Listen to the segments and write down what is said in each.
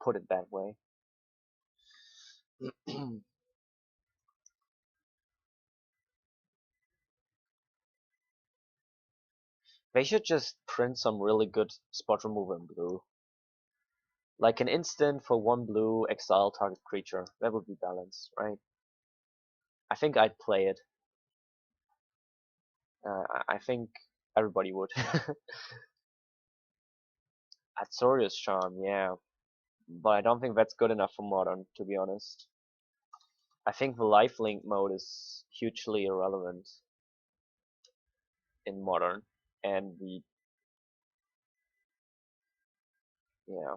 put it that way. They should just print some really good spot remover in blue. Like an instant for 1 blue, exile target creature. That would be balanced, right? I think I'd play it. I think everybody would. Azorius Charm, yeah. But I don't think that's good enough for Modern, to be honest. I think the lifelink mode is hugely irrelevant in Modern. And the, yeah.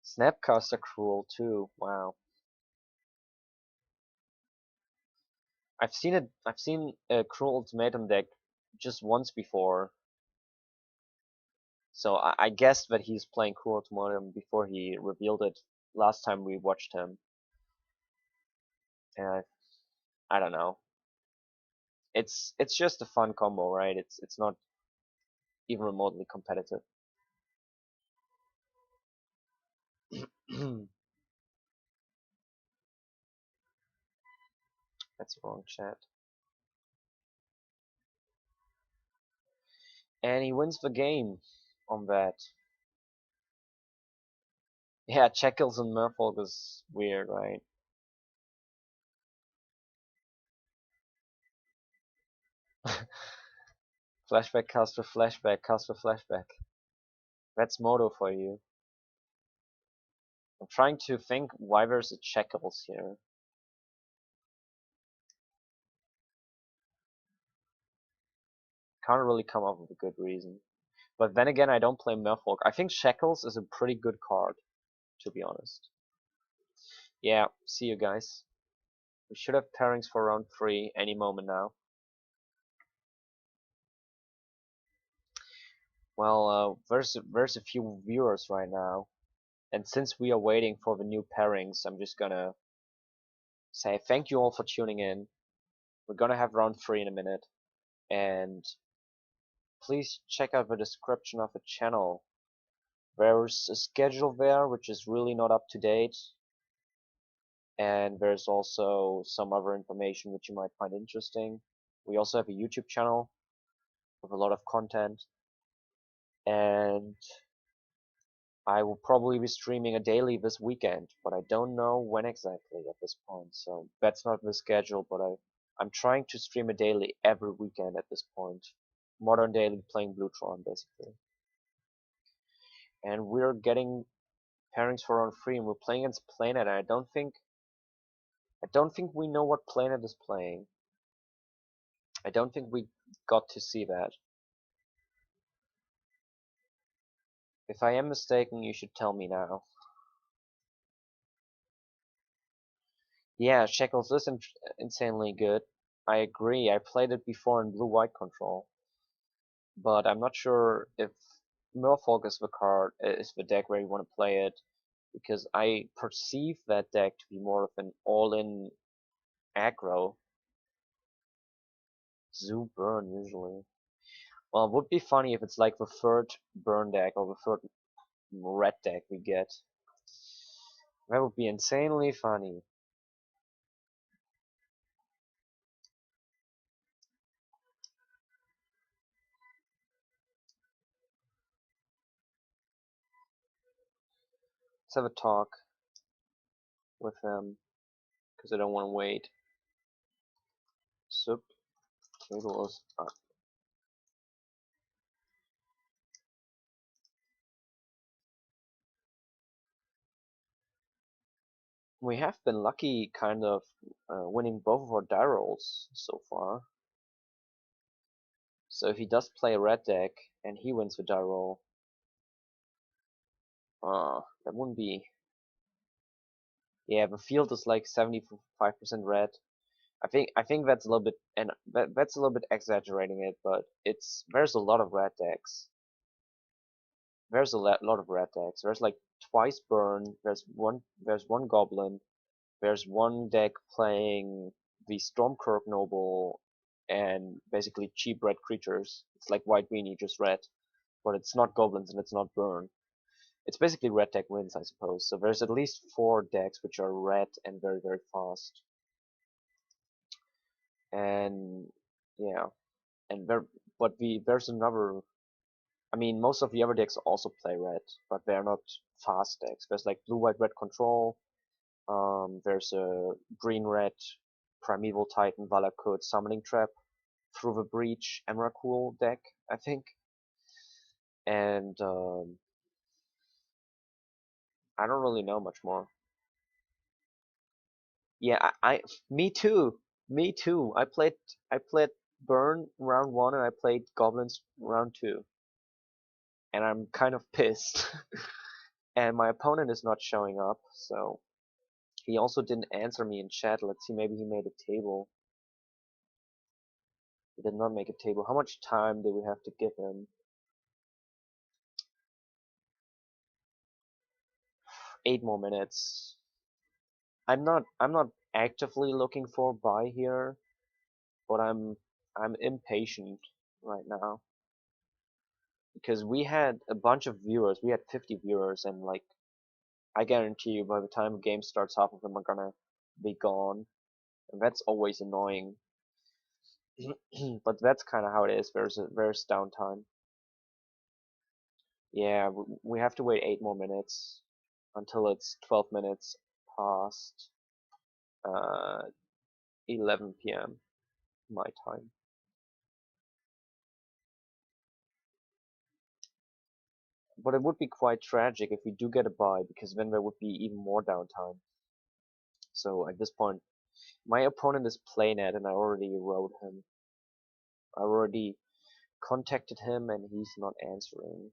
Snapcaster Cruel too, wow. I've seen a Cruel Ultimatum deck just once before. So I guessed that he's playing Cruel Ultimatum before he revealed it last time we watched him. And I don't know. It's just a fun combo, right? It's not even remotely competitive. That's the wrong chat. And he wins the game on that. Yeah, Checkles and Merfolk is weird, right? Flashback, cast for flashback, cast for flashback. That's Moto for you. I'm trying to think why there's a Checkles here. Can't really come up with a good reason. But then again, I don't play Merfolk. I think Shackles is a pretty good card, to be honest. Yeah, see you guys. We should have pairings for round 3 any moment now. Well, there's a few viewers right now, and since we are waiting for the new pairings, I'm just gonna say thank you all for tuning in. We're gonna have round 3 in a minute, and please check out the description of the channel. There's a schedule there which is really not up to date, and there's also some other information which you might find interesting. We also have a YouTube channel with a lot of content, and I will probably be streaming a daily this weekend, but I don't know when exactly at this point, so that's not the schedule, but I'm trying to stream a daily every weekend at this point. Modern daily playing Blue Tron, basically. And we're getting pairings for round 3, and we're playing against Planet, and I don't think we know what Planet is playing. I don't think we got to see that. If I am mistaken, you should tell me now. Yeah, Shackles is insanely good. I agree. I played it before in blue-white control, but I'm not sure if Merfolk is the deck where you want to play it, because I perceive that deck to be more of an all-in aggro. Zoo burn usually. Well, it would be funny if it's like the 3rd burn deck or the 3rd red deck we get. That would be insanely funny. Let's have a talk with them, because I don't want to wait. Sup, table is up. We have been lucky, kind of, winning both of our die rolls so far. So if he does play a red deck and he wins the die roll, that wouldn't be. Yeah, the field is like 75% red. I think that's a little bit, and that's a little bit exaggerating it, but there's a lot of red decks. There's a lot of red decks. There's like twice burn. There's one goblin. There's one deck playing the Stormkirk Noble and basically cheap red creatures. It's like white weenie, just red, but it's not goblins and it's not burn. It's basically red deck wins, I suppose. So there's at least 4 decks which are red and very, very fast. And yeah, and there's another. I mean, most of the other decks also play red, but they're not fast decks. There's like blue, white, red control. There's a green, red Primeval Titan Valakut Summoning Trap through the Breach Emrakul deck, I think. And I don't really know much more. Yeah, me too. Me too. I played Burn round 1 and I played Goblins round 2. And I'm kind of pissed. And my opponent is not showing up, so he also didn't answer me in chat. Let's see, maybe he made a table. He did not make a table. How much time do we have to give him? 8 more minutes. I'm not actively looking for a buy here, but I'm impatient right now. Because we had a bunch of viewers, we had 50 viewers, and like, I guarantee you by the time the game starts, half of them are gonna be gone. And that's always annoying. But that's kind of how it is, there's downtime. Yeah, we have to wait 8 more minutes until it's 12 minutes past 11 p.m. my time. But it would be quite tragic if we do get a buy, because then there would be even more downtime. So at this point, my opponent is Playnet, and I already wrote him. I already contacted him, and he's not answering.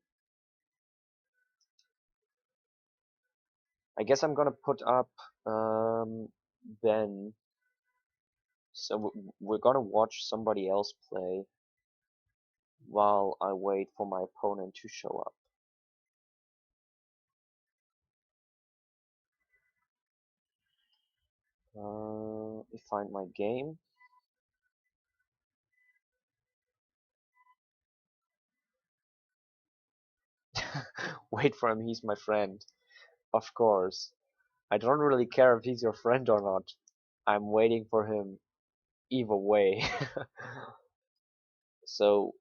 I guess I'm gonna put up Ben. So we're gonna watch somebody else play while I wait for my opponent to show up. Let me find my game. Wait for him, he's my friend. Of course. I don't really care if he's your friend or not. I'm waiting for him either way. So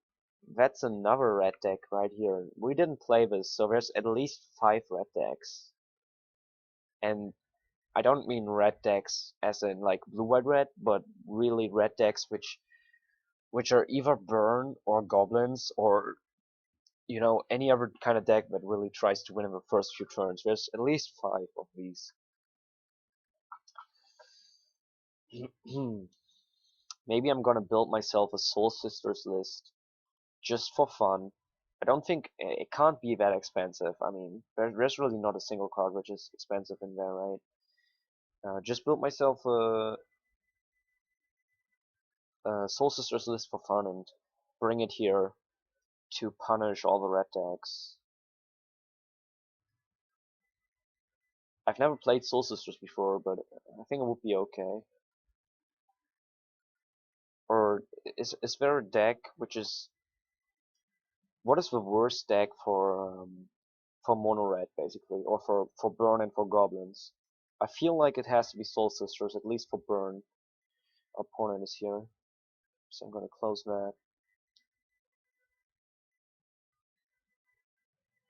that's another red deck right here. We didn't play this, so there's at least 5 red decks. And I don't mean red decks as in like blue, white, red, but really red decks which are either burn or goblins or, you know, any other kind of deck that really tries to win in the first few turns. There's at least 5 of these. Maybe I'm gonna build myself a Soul Sisters list just for fun. I don't think it can't be that expensive. I mean, there's really not a single card which is expensive in there, right? Just build myself a Soul Sisters list for fun and bring it here to punish all the red decks. I've never played Soul Sisters before, but I think it would be okay. Or is there a deck which is... What is the worst deck for mono red, basically, or for burn and for goblins? I feel like it has to be Soul Sisters, at least for burn. Our opponent is here, so I'm gonna close that.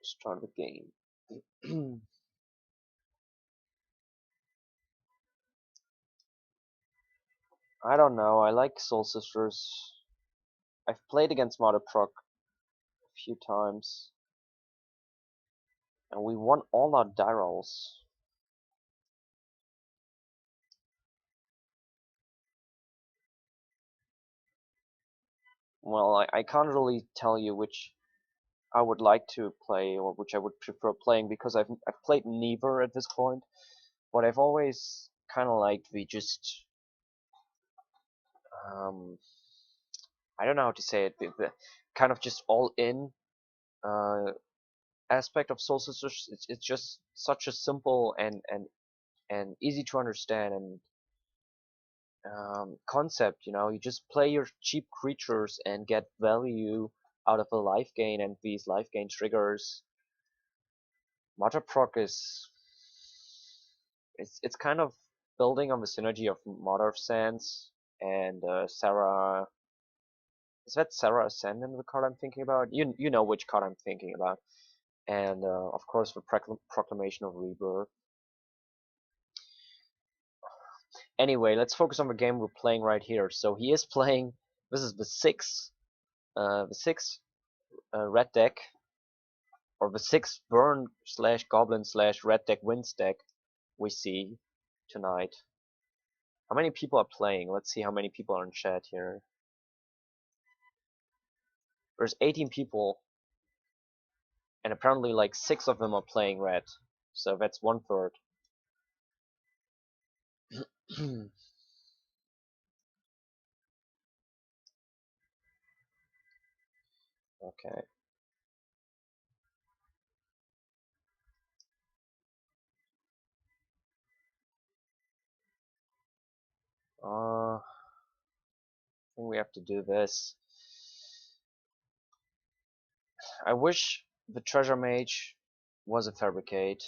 Start the game. I don't know, I like Soul Sisters. I've played against Mother Proc a few times, and we won all our die rolls. Well, I can't really tell you which I would like to play or which I would prefer playing, because I've played neither at this point, but I've always kind of liked the just I don't know how to say it, the kind of just all in aspect of Soul Sisters. It's just such a simple and easy to understand concept. You know, you just play your cheap creatures and get value out of a life gain, and these life gain triggers. Mother proc is it's kind of building on the synergy of Mother of Sands and Sarah. Is that Sarah Ascendant, the card I'm thinking about? You know which card I'm thinking about. And of course the Proclamation of Rebirth. Anyway, let's focus on the game we're playing right here. So he is playing. This is the sixth red deck, or the sixth burn slash goblin slash red deck wins deck we see tonight. How many people are playing? Let's see how many people are in chat here. There's 18 people, and apparently like 6 of them are playing red. So that's 1/3. Okay. I think we have to do this. I wish the treasure mage was a fabricate.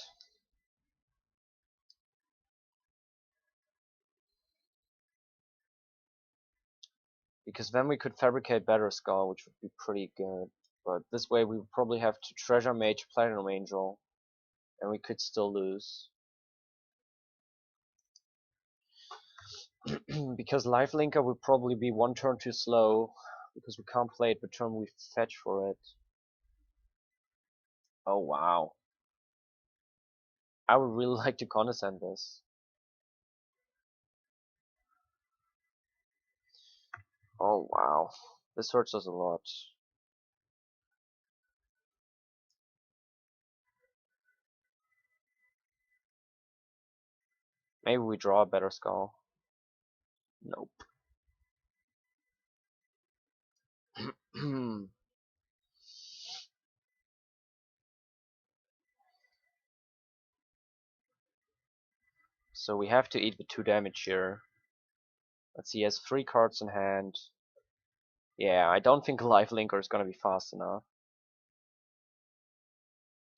Because then we could fabricate Better Skull, which would be pretty good. But this way we would probably have to treasure mage Platinum Angel, and we could still lose. Because Lifelinker would probably be 1 turn too slow, because we can't play it the turn we fetch for it. Oh wow. I would really like to condescend this. Oh wow. This hurts us a lot. Maybe we draw a Better Skull. Nope. So we have to eat the 2 damage here. Let's see, he has 3 cards in hand. Yeah, I don't think Lifelinker is gonna be fast enough.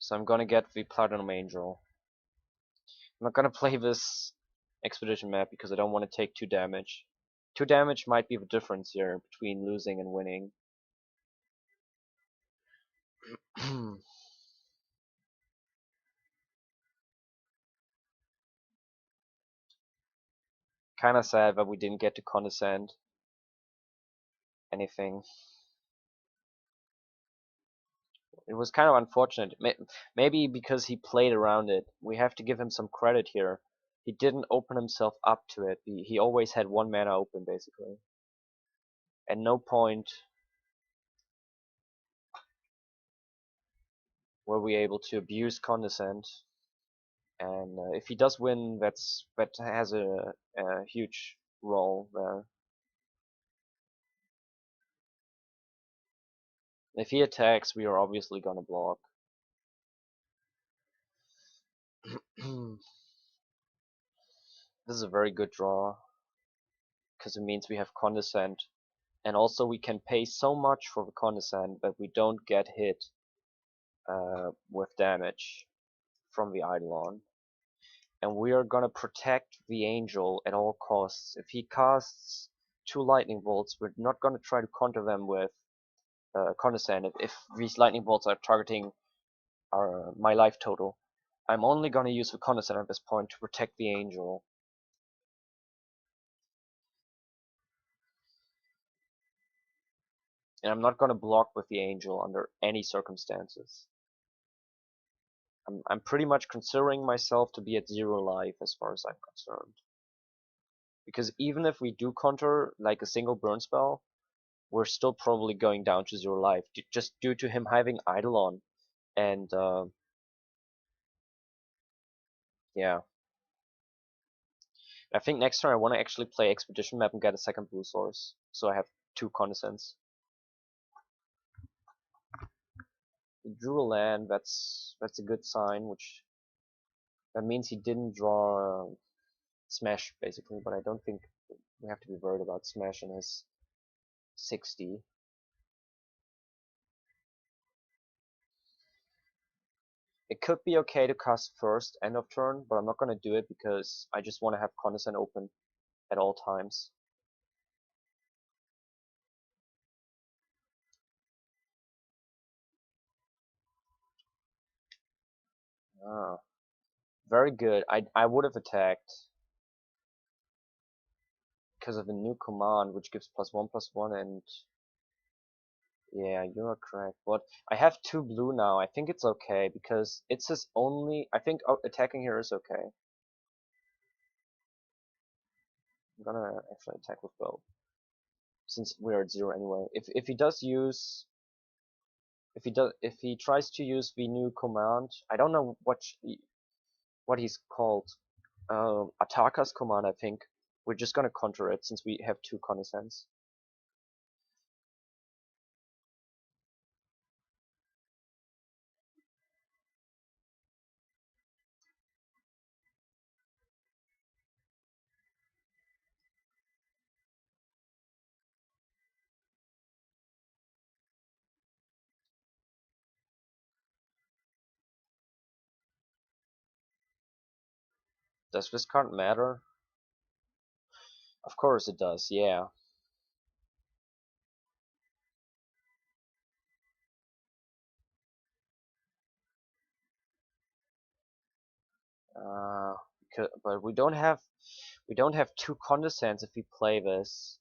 So I'm gonna get the Platinum Angel. I'm not gonna play this Expedition map because I don't want to take 2 damage. 2 damage might be the difference here between losing and winning. Kinda sad that we didn't get to condescend anything. It was kind of unfortunate. Maybe because he played around it. We have to give him some credit here. He didn't open himself up to it. He always had 1 mana open, basically. At no point were we able to abuse condescend. And if he does win, that has a huge role there. If he attacks, we are obviously gonna block. This is a very good draw, because it means we have condescend, and also we can pay so much for the condescend that we don't get hit with damage from the Eidolon. And we are gonna protect the angel at all costs. If he casts 2 lightning bolts, we're not gonna try to counter them with condescend. If these lightning bolts are targeting my life total, I'm only gonna use the condescend at this point to protect the angel. And I'm not gonna block with the angel under any circumstances. I'm pretty much considering myself to be at 0 life as far as I'm concerned. Because even if we do counter like a single burn spell, we're still probably going down to 0 life, just due to him having Eidolon. And yeah. I think next turn I want to actually play Expedition map and get a second blue source, so I have 2 condescends. He drew a land, that's a good sign, which that means he didn't draw Smash basically, but I don't think we have to be worried about smashing his 60. It could be okay to cast first end of turn, but I'm not gonna do it because I just want to have Condescend open at all times. Ah, very good. I would have attacked because of the new command, which gives +1/+1, and yeah, you're correct. But I have 2 blue now. I think it's okay because it's his only. I think attacking here is okay. I'm gonna actually attack with both since we're at 0 anyway. If he does use. If he tries to use the new command, I don't know what he's called. Ataka's command, I think. We're just gonna counter it since we have 2 Condescends. Does this card matter? Of course it does, yeah. Uh, but we don't have 2 Condescends if we play this.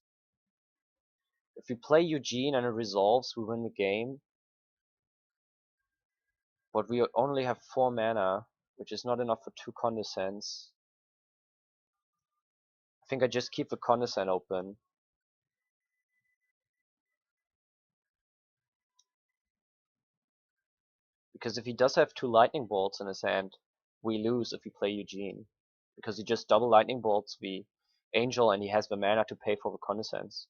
If we play Eugene and it resolves, we win the game. But we only have 4 mana, which is not enough for 2 Condescends. I think I just keep the Condescend open. Because if he does have 2 Lightning Bolts in his hand, we lose if we play Eugene. Because he just double Lightning Bolts the Angel and he has the mana to pay for the Condescends.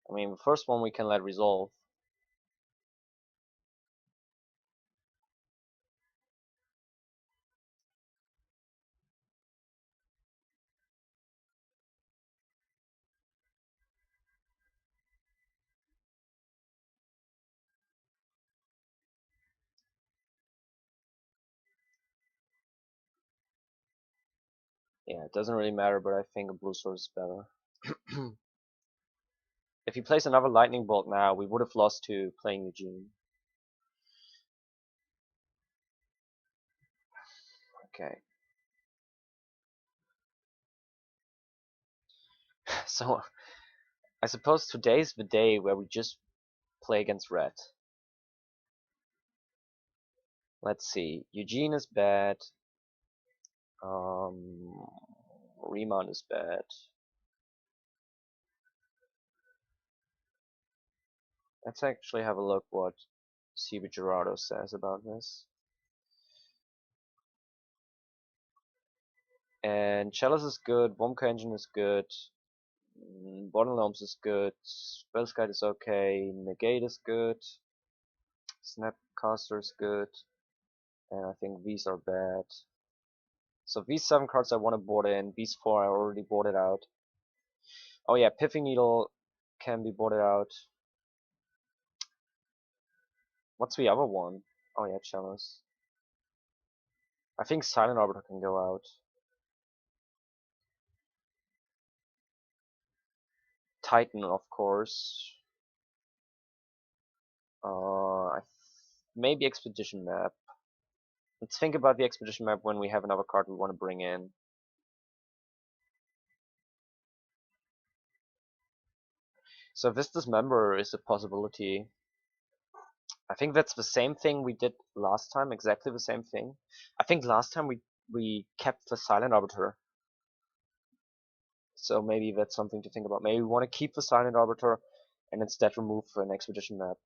I mean, the first one we can let resolve. Yeah, it doesn't really matter, but I think a blue sword is better. If he plays another Lightning Bolt now, we would have lost to playing Eugene. Okay. So, I suppose today's the day where we just play against red. Let's see. Eugene is bad. Remount is bad. Let's actually have a look what cbgirardo says about this. And Chalice is good, Womka Engine is good, Bottom Gnomes is good, Spellskite is okay, Negate is good, Snapcaster is good, and I think these are bad. So these 7 cards I want to board in, these 4 I already boarded out. Oh yeah, Pithing Needle can be boarded out. What's the other one? Oh yeah, Chalice. I think Silent Arbiter can go out. Titan, of course. Maybe Expedition Map. Let's think about the Expedition Map when we have another card we want to bring in. So this Dismember is a possibility. I think that's the same thing we did last time, exactly the same thing. I think last time we kept the Silent Arbiter. So maybe that's something to think about. Maybe we want to keep the Silent Arbiter and instead remove an Expedition Map.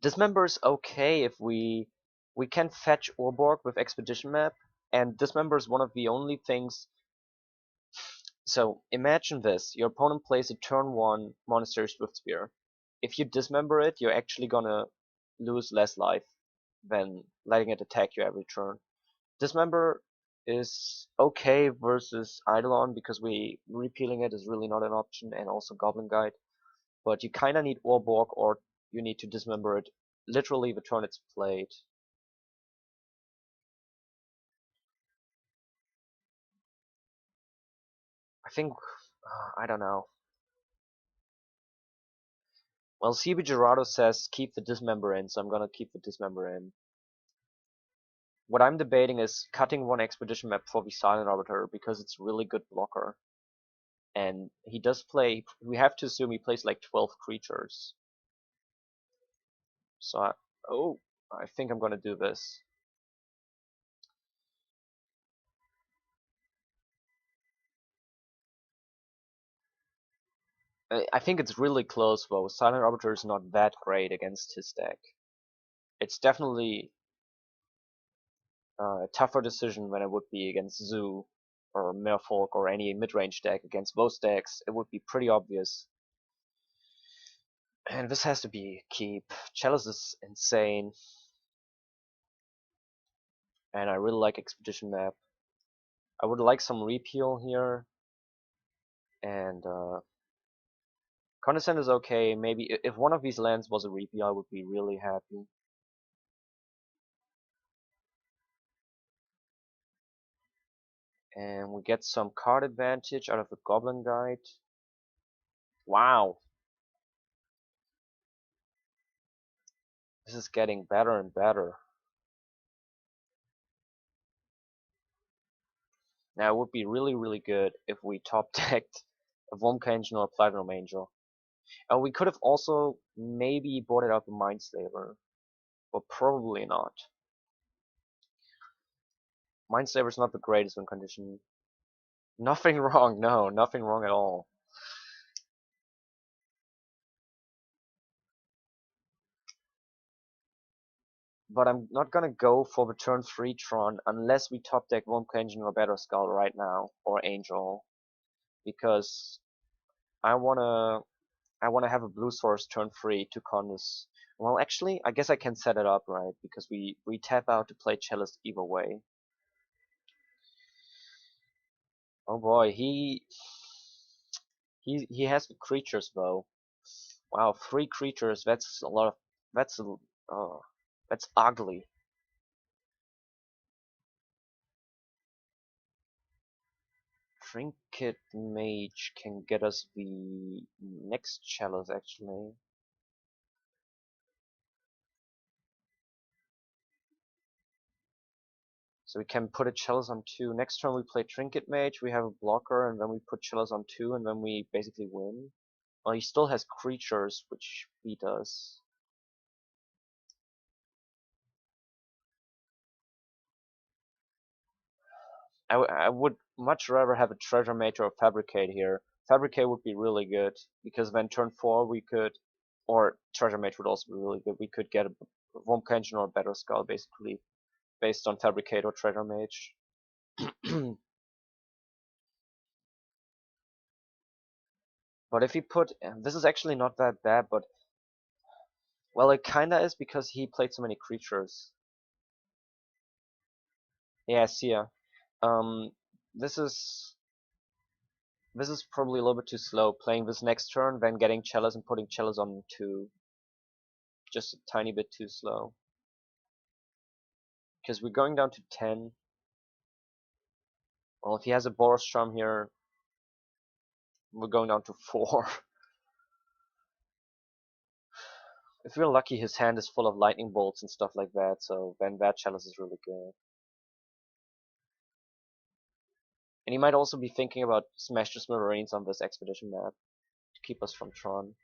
Dismember is okay if we can fetch Urborg with Expedition Map, and Dismember is one of the only things. So imagine this: your opponent plays a turn 1 Monastery Swiftspear. If you dismember it, you're actually gonna lose less life than letting it attack you every turn. Dismember is okay versus Eidolon because repealing it is really not an option, and also Goblin Guide. But you kinda need Orborg, or you need to dismember it literally the turn it's played. I think, I don't know. Well, cbgirardo says keep the dismember in, so I'm gonna keep the dismember in. What I'm debating is cutting one expedition map for the Silent Arbiter because it's a really good blocker. And he does play, we have to assume he plays like 12 creatures. So I think I'm gonna do this. I think it's really close though. Silent Arbiter is not that great against his deck. It's definitely a tougher decision than it would be against Zoo or Merfolk or any mid-range deck. Against those decks, it would be pretty obvious. And this has to be keep. Chalice is insane. And I really like Expedition Map. I would like some repeal here. And Condescend is okay. Maybe if one of these lands was a repeal, I would be really happy. And we get some card advantage out of the Goblin Guide. Wow. This is getting better and better. Now it would be really, really good if we top decked a Vomka Engine or a Platinum Angel. And we could have also maybe boarded up a Mindslaver, but probably not. Mindslaver is not the greatest win condition. Nothing wrong, no, nothing wrong at all. But I'm not gonna go for the turn 3 Tron unless we top deck Womka Engine or Better Skull right now, or Angel, because I wanna have a blue source turn 3 to con this. Well, actually, I guess I can set it up right because we tap out to play Cellist either way. Oh boy, he has the creatures though. Wow, 3 creatures. That's a lot of. That's a, that's ugly. Trinket Mage can get us the next chalice actually. So we can put a chalice on 2. Next turn we play Trinket Mage, we have a blocker, and then we put chalice on 2, and then we basically win. Well, he still has creatures, which beat us. I would much rather have a Treasure Mage or a Fabricate here. Fabricate would be really good, because then turn 4 we could, or Treasure Mage would also be really good, we could get a Womka Engine or a Better Skull, basically, based on Fabricate or Treasure Mage. But if he put, this is actually not that bad, but well, it kinda is because he played so many creatures. Yeah, I see ya. Um, this is probably a little bit too slow. Playing this next turn, then getting Chalice and putting Chalice on 2. Just a tiny bit too slow. Because we're going down to 10. Well, if he has a Boros Charm here, we're going down to 4. If we're lucky, his hand is full of lightning bolts and stuff like that, so then that Chalice is really good. And he might also be thinking about Smash the Smithereens on this expedition map to keep us from Tron.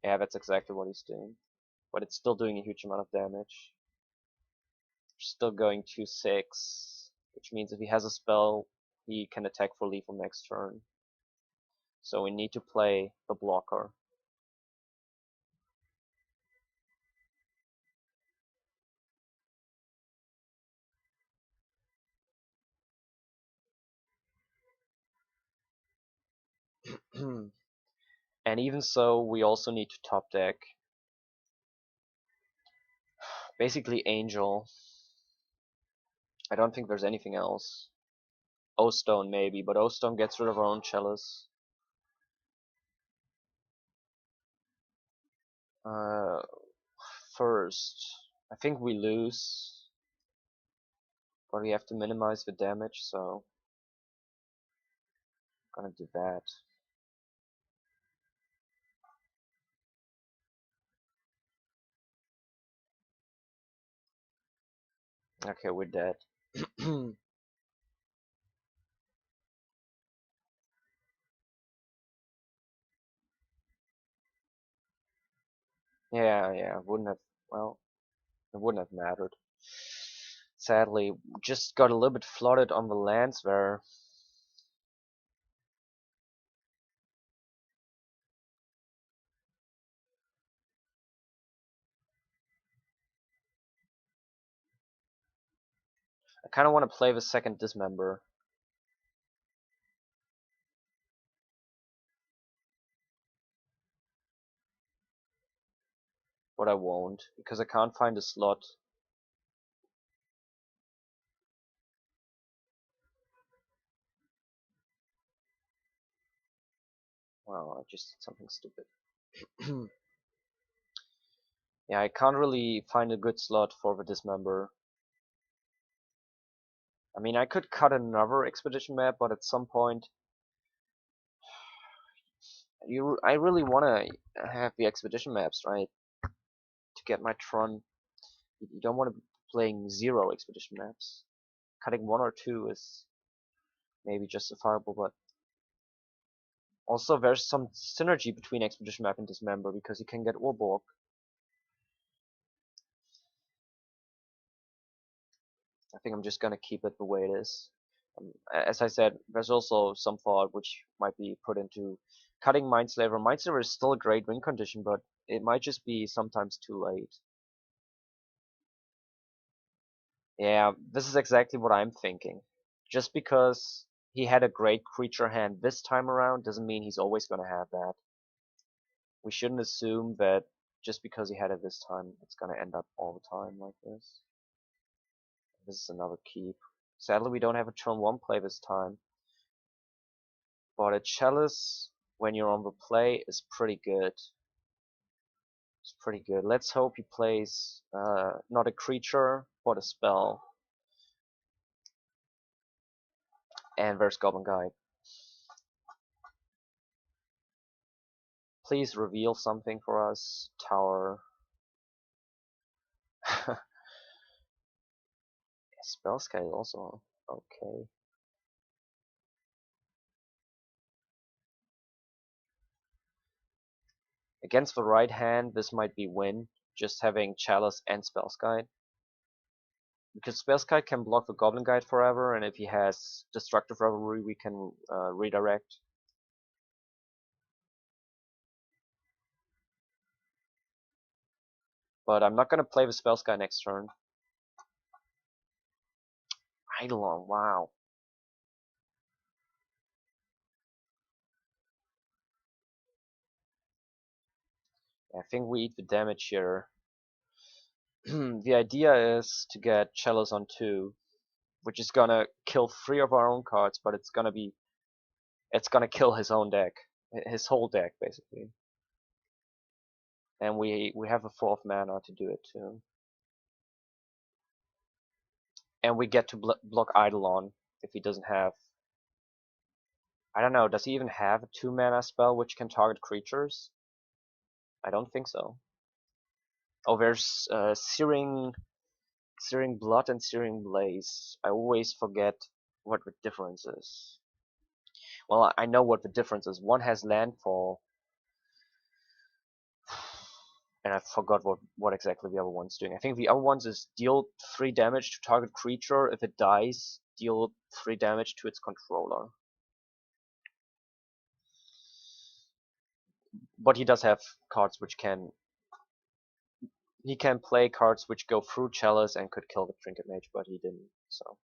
Yeah, that's exactly what he's doing. But it's still doing a huge amount of damage. Still going 2-6, which means if he has a spell, he can attack for lethal next turn. So we need to play the blocker. And even so, we also need to top deck basically Angel. I don't think there's anything else. O-Stone maybe, but O-Stone gets rid of our own Chalice. First, I think we lose, but we have to minimize the damage, so I'm gonna do that. Okay, we're dead. Yeah, wouldn't have, well, it wouldn't have mattered. Sadly, just got a little bit flooded on the lands there. I kind of want to play the second Dismember. But I won't, because I can't find a slot. Wow, I just did something stupid. Yeah, I can't really find a good slot for the Dismember. I mean, I could cut another expedition map, but at some point, I really want to have the expedition maps, right? To get my Tron. You don't want to be playing 0 expedition maps. Cutting 1 or 2 is maybe justifiable, but also there's some synergy between expedition map and Dismember because you can get Urborg. I think I'm just gonna keep it the way it is. As I said, there's also some thought which might be put into cutting Mindslaver. Mindslaver is still a great win condition, but it might just be sometimes too late. Yeah, this is exactly what I'm thinking. Just because he had a great creature hand this time around doesn't mean he's always gonna have that. We shouldn't assume that just because he had it this time, it's gonna end up all the time like this. This is another keep. Sadly, we don't have a turn 1 play this time. But a Chalice, when you're on the play, is pretty good. It's pretty good. Let's hope he plays not a creature, but a spell. And there's Goblin Guide. Please reveal something for us. Tower. Spell scale also. Okay. Against the right hand, this might be win. Just having Chalice and Spell's Guide. Because Spell's Guide can block the Goblin Guide forever, and if he has Destructive Revelry, we can redirect. But I'm not going to play the Spell's Guide next turn. Eidolon, wow. I think we eat the damage here. The idea is to get Chalice on 2, which is gonna kill 3 of our own cards, but it's gonna kill his own deck, his whole deck basically. And we have a 4th mana to do it too. And we get to block Eidolon if he doesn't have. I don't know. Does he even have a 2 mana spell which can target creatures? I don't think so. Oh, there's Searing Blood and Searing Blaze. I always forget what the difference is. Well, I know what the difference is. One has landfall, and I forgot what exactly the other one's doing. I think the other one's is deal 3 damage to target creature. If it dies, deal 3 damage to its controller. But he does have cards which can. He can play cards which go through Chalice and could kill the Trinket Mage, but he didn't. So,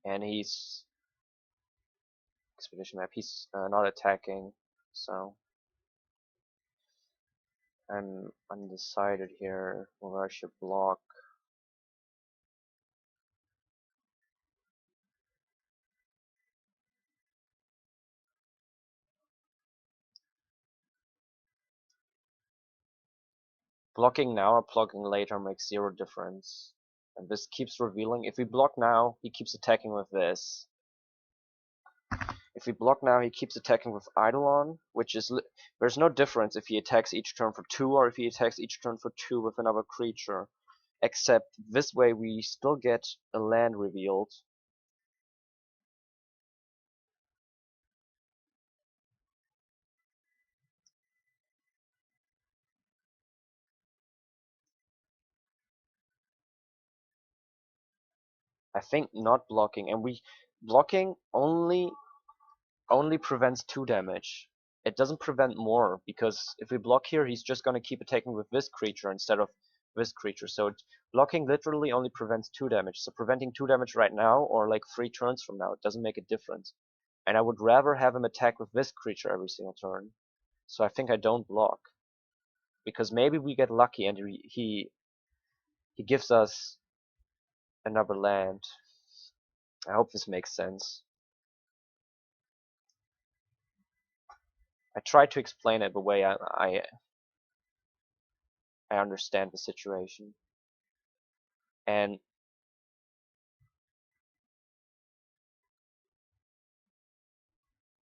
and he's expedition map. He's not attacking, so I'm undecided here whether I should block. Blocking now or blocking later makes zero difference. And this keeps revealing. If we block now, he keeps attacking with this. If we block now, he keeps attacking with Eidolon, which is... There's no difference if he attacks each turn for 2 or if he attacks each turn for 2 with another creature. Except this way we still get a land revealed. I think not blocking, and blocking only prevents 2 damage. It doesn't prevent more, because if we block here, he's just gonna keep attacking with this creature instead of this creature. So blocking literally only prevents 2 damage. So preventing 2 damage right now, or like 3 turns from now, it doesn't make a difference. And I would rather have him attack with this creature every single turn. So I think I don't block, because maybe we get lucky and he gives us another land. I hope this makes sense. I try to explain it the way I understand the situation. And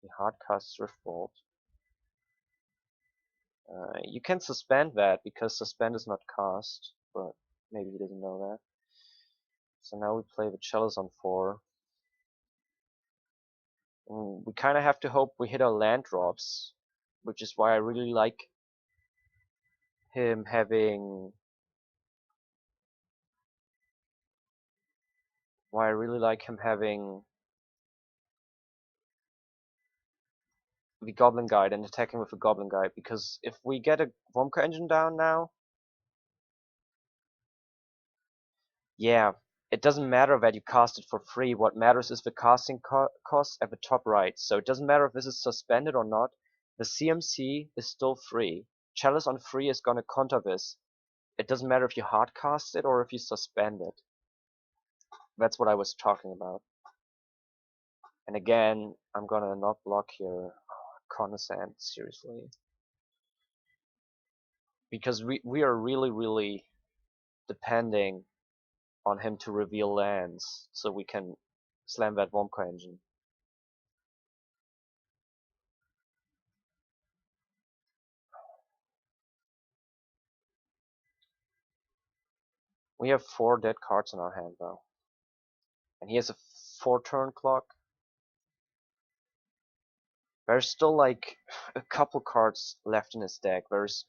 he hardcasts Riftbolt. You can suspend that because suspend is not cast, but maybe he doesn't know that. So now we play the Chalice on 4. We kind of have to hope we hit our land drops, which is why I really like him having... the Goblin Guide and attacking with the Goblin Guide, because if we get a Womka engine down now, yeah, it doesn't matter that you cast it for free. What matters is the casting cost at the top right. So it doesn't matter if this is suspended or not. The CMC is still free. Chalice on free is gonna counter this. It doesn't matter if you hard cast it or if you suspend it. That's what I was talking about. And again, I'm gonna not block here. Condescend, seriously. Because we are really depending on him to reveal lands so we can slam that Womka engine. We have 4 dead cards in our hand though. And he has a 4-turn clock. There's still like a couple cards left in his deck. There's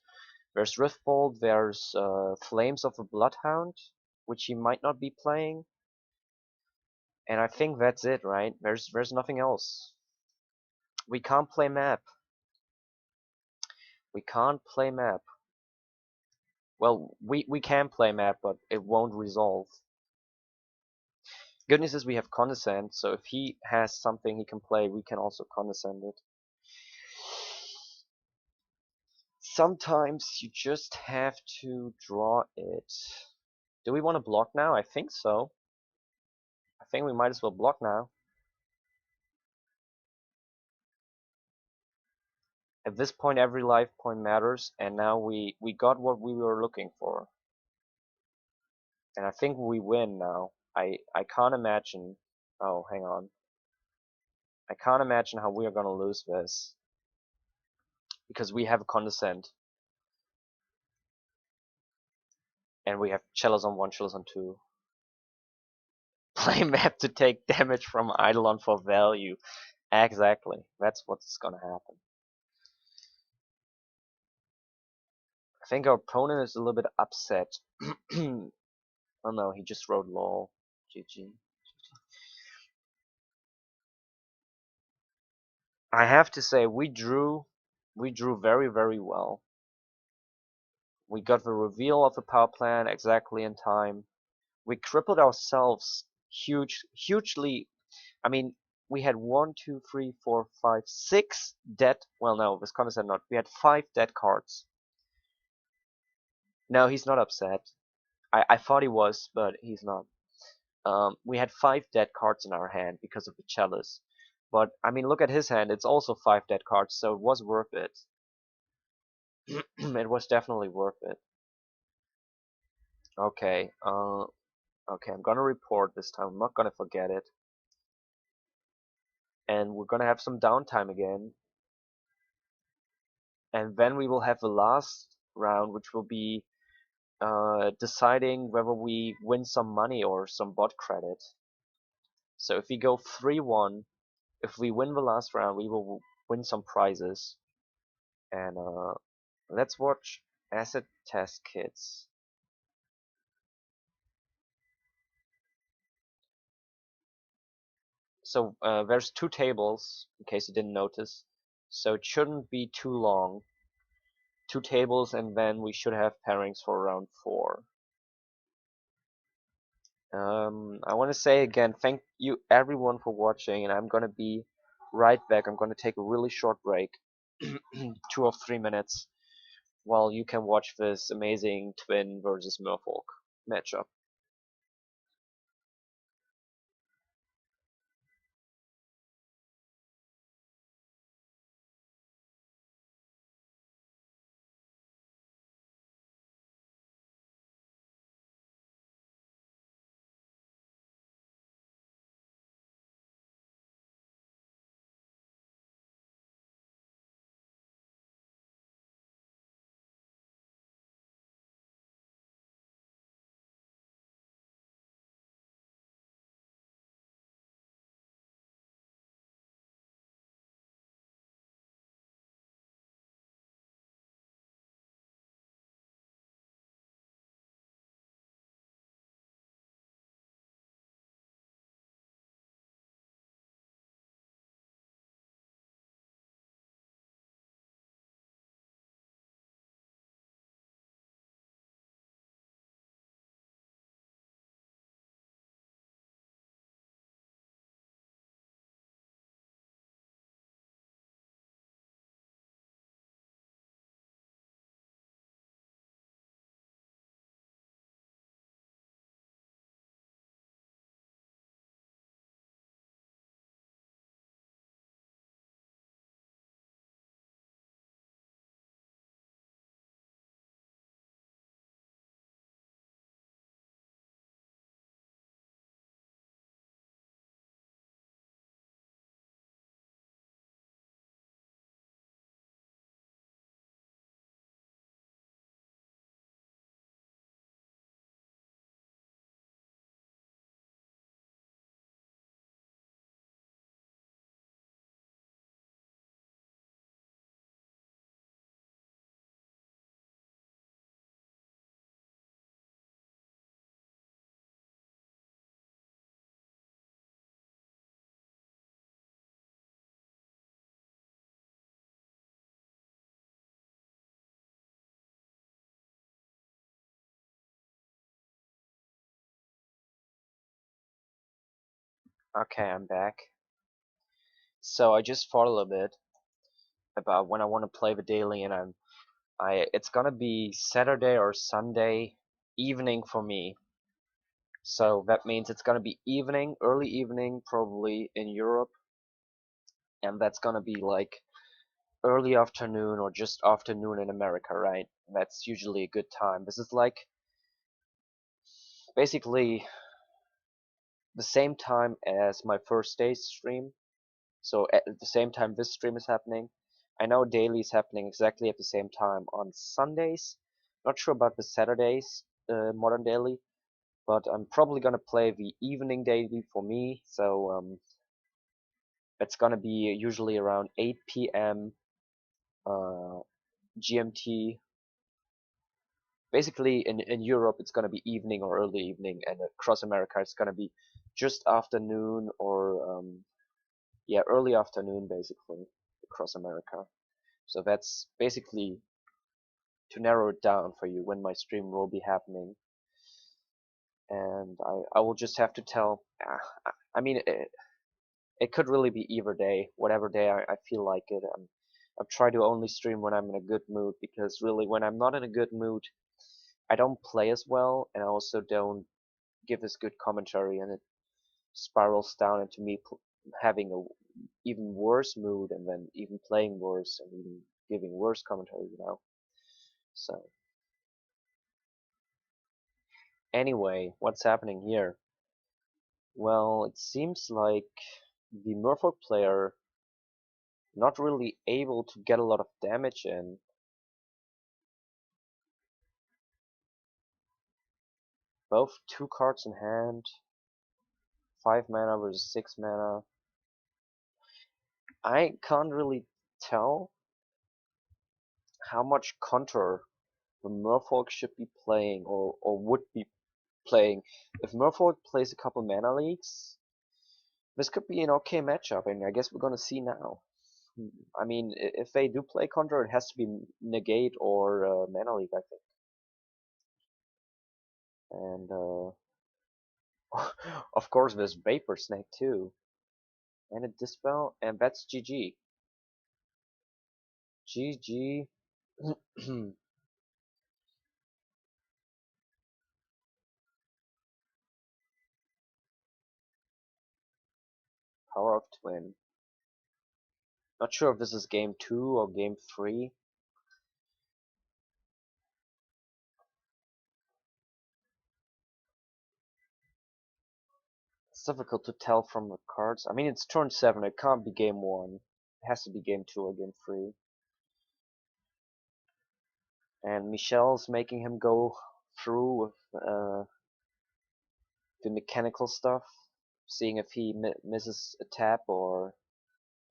Riftbolt, there's Flames of the Bloodhound, which he might not be playing. And I think that's it, right? There's nothing else. We can't play map. We can't play map. Well, we can play map, but it won't resolve. Good news is we have Condescend, so if he has something he can play, we can also Condescend it. Sometimes you just have to draw it. Do we want to block now? I think so. I think we might as well block now. At this point, every life point matters, and now we got what we were looking for. And I think we win now. I can't imagine... Oh, hang on. I can't imagine how we are gonna lose this. Because we have Condescend. And we have Chalice on 1, Chalice on 2. Play map to take damage from Eidolon for value. Exactly. That's what's gonna happen. I think our opponent is a little bit upset. Oh no, he just wrote lol. GG. I have to say, we drew very well. We got the reveal of the power plant exactly in time. We crippled ourselves hugely. I mean, we had 1, 2, 3, 4, 5, 6 dead. Well, no, Wisconsin said not. We had 5 dead cards. No, he's not upset. I thought he was, but he's not. We had 5 dead cards in our hand because of the chalice. But I mean, look at his hand. It's also 5 dead cards, so it was worth it. It was definitely worth it. Okay. Okay. I'm gonna report this time. I'm not gonna forget it. And we're gonna have some downtime again. And then we will have the last round, which will be deciding whether we win some money or some bot credit. So if we go 3-1, if we win the last round, we will win some prizes. And let's watch asset test kits. So there's 2 tables, in case you didn't notice. So it shouldn't be too long. 2 tables, and then we should have pairings for round 4. I want to say again, thank you everyone for watching, and I'm gonna be right back. I'm gonna take a really short break, 2 or 3 minutes, while you can watch this amazing Twin versus Merfolk matchup. Okay, I'm back. So I just thought a little bit about when I want to play the daily, and it's gonna be Saturday or Sunday evening for me. So that means it's gonna be evening, early evening, probably in Europe, and that's gonna be like early afternoon or just afternoon in America, right? That's usually a good time. This is like basically the same time as my first day stream. So at the same time this stream is happening. I know daily is happening exactly at the same time on Sundays. Not sure about the Saturdays, modern daily, but I'm probably gonna play the evening daily for me. So it's gonna be usually around 8 p.m. GMT. Basically, in Europe, it's gonna be evening or early evening, and across America, it's gonna be just afternoon or yeah, early afternoon, basically, across America. So that's basically to narrow it down for you when my stream will be happening. And I will just have to tell. I mean, it could really be either day, whatever day I feel like it. I'm trying to only stream when I'm in a good mood, because really when I'm not in a good mood, I don't play as well, and I also don't give as good commentary, and it spirals down into me having a even worse mood, and then even playing worse, and even giving worse commentary, you know. So anyway, what's happening here? Well, it seems like the Merfolk player not really able to get a lot of damage in. Both 2 cards in hand, 5 mana versus 6 mana. I can't really tell how much counter the Merfolk should be playing, or would be playing. If Merfolk plays a couple mana leaks, this could be an okay matchup, and I guess we're gonna see now. I mean, if they do play counter, it has to be negate or mana leak, I think. And of course, there's Vapor Snake too, and a Dispel, and that's GG. GG. Power of Twin. Not sure if this is game 2 or game 3. It's difficult to tell from the cards. I mean, it's turn 7. It can't be game 1. It has to be game 2 or game 3. And Michelle's making him go through with the mechanical stuff, seeing if he misses a tap or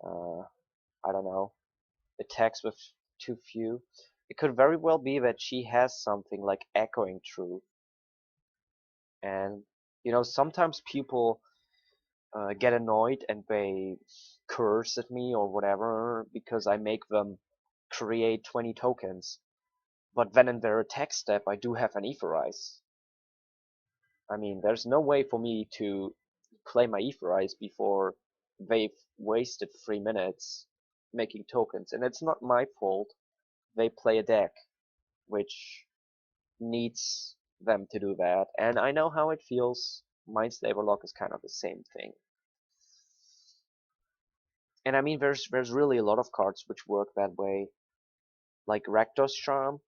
I don't know, attacks with too few. It could very well be that she has something like Echoing Truth, and you know, sometimes people get annoyed and they curse at me or whatever because I make them create 20 tokens, but then in their attack step I do have an Aetherize. I mean, there's no way for me to play my Aetherize before they've wasted 3 minutes making tokens, and it's not my fault. They play a deck which needs them to do that, and I know how it feels. Mindslaver Lock is kind of the same thing. And I mean, there's really a lot of cards which work that way, like Rakdos Charm,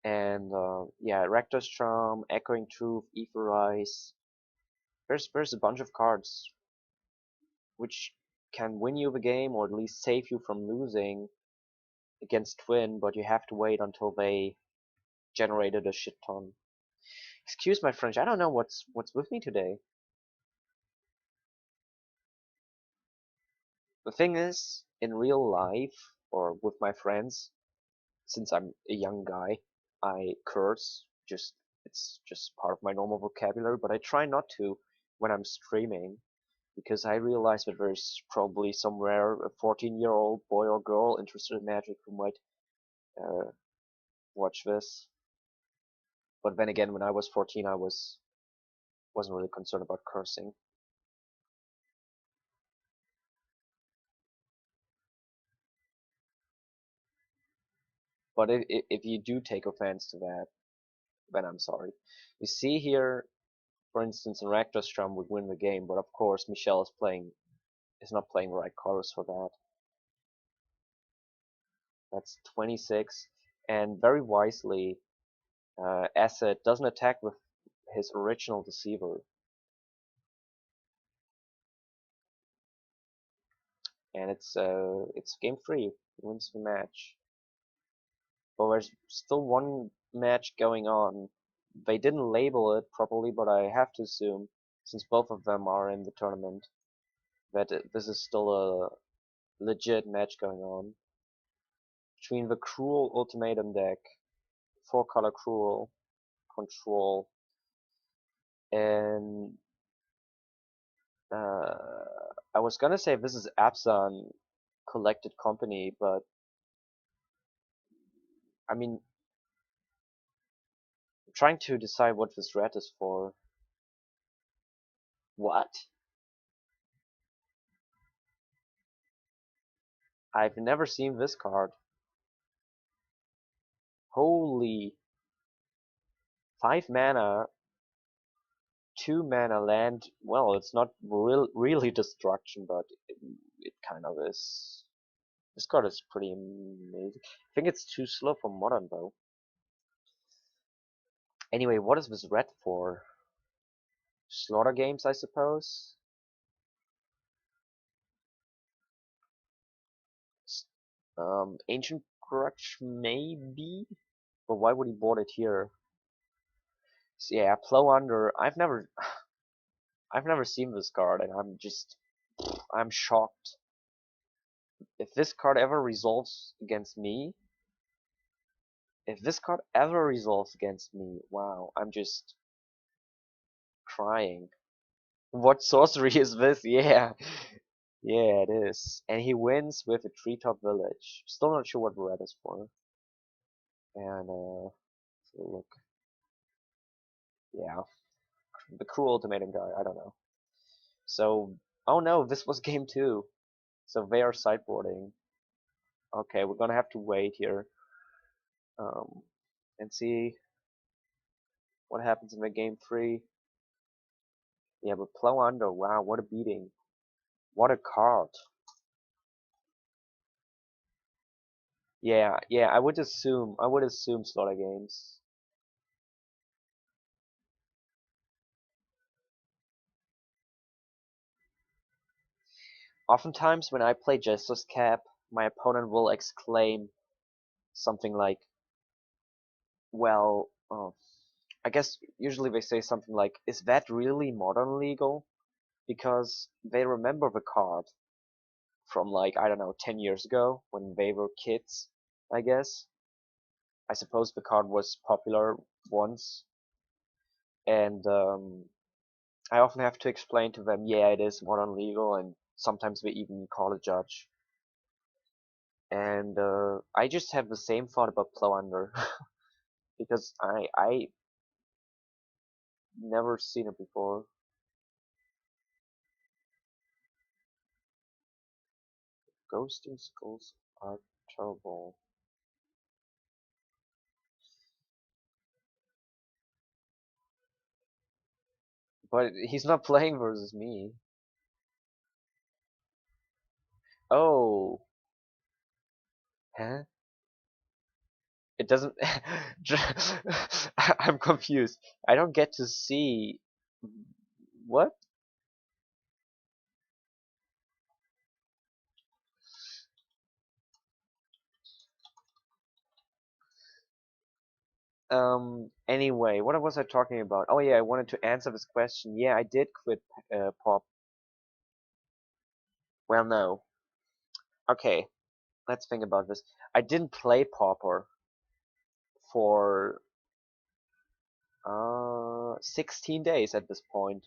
and yeah, Rakdos Charm, Echoing Truth, Aetherize. There's a bunch of cards which can win you the game, or at least save you from losing against Twin, but you have to wait until they generated a shit ton. Excuse my French, I don't know what's with me today. The thing is, in real life, or with my friends, since I'm a young guy, I curse. It's just part of my normal vocabulary, but I try not to when I'm streaming, because I realize that there's probably somewhere a 14-year-old boy or girl interested in Magic who might uh, watch this. But then again, when I was 14, I wasn't really concerned about cursing. But if you do take offense to that, then I'm sorry. You see here, for instance, in Rakdos would win the game, but of course Michelle is not playing the right colors for that. That's 26, and very wisely, Asset doesn't attack with his original Deceiver, and it's game 3. He wins the match. But there's still one match going on. They didn't label it properly, but I have to assume, since both of them are in the tournament, that this is still a legit match going on between the Cruel Ultimatum deck, 4-color Cruel, Control, and I was gonna say this is Abzan Collected Company, but I mean, I'm trying to decide what this red is for. What? I've never seen this card. Holy. 5 mana, 2 mana land. Well, it's not really destruction, but it kind of is. This card is pretty amazing. I think it's too slow for modern though. Anyway, what is this red for? Slaughter games, I suppose. Ancient Grudge, maybe? But why would he board it here? So yeah, Plow Under. I've never seen this card, and I'm shocked. If this card ever resolves against me, wow, I'm just crying. What sorcery is this? Yeah, yeah, it is. And he wins with a treetop village. Still not sure what red is for. And look, yeah, the cruel ultimatum guy. I don't know. So, oh no, this was game 2. So they are sideboarding. Okay, we're gonna have to wait here, um, and see what happens in the game 3. Yeah, but Plow Under. Wow, what a beating! What a card! Yeah, yeah. I would assume slaughter games. Oftentimes, when I play Jester's Cap, my opponent will exclaim something like, well, I guess usually they say something like, is that really modern legal? Because they remember the card from like, I don't know, 10 years ago when they were kids, I guess. I suppose the card was popular once, and I often have to explain to them, yeah, it is modern legal, and sometimes they even call a judge. And I just have the same thought about Plow Under because I never seen it before. Ghosting skulls are terrible. But he's not playing versus me. Oh, huh? It doesn't. I'm confused. I don't get to see what? Anyway, what was I talking about? Oh yeah, I wanted to answer this question. Yeah, I did quit pop. Well, no. Okay, let's think about this. I didn't play Pauper for 16 days at this point,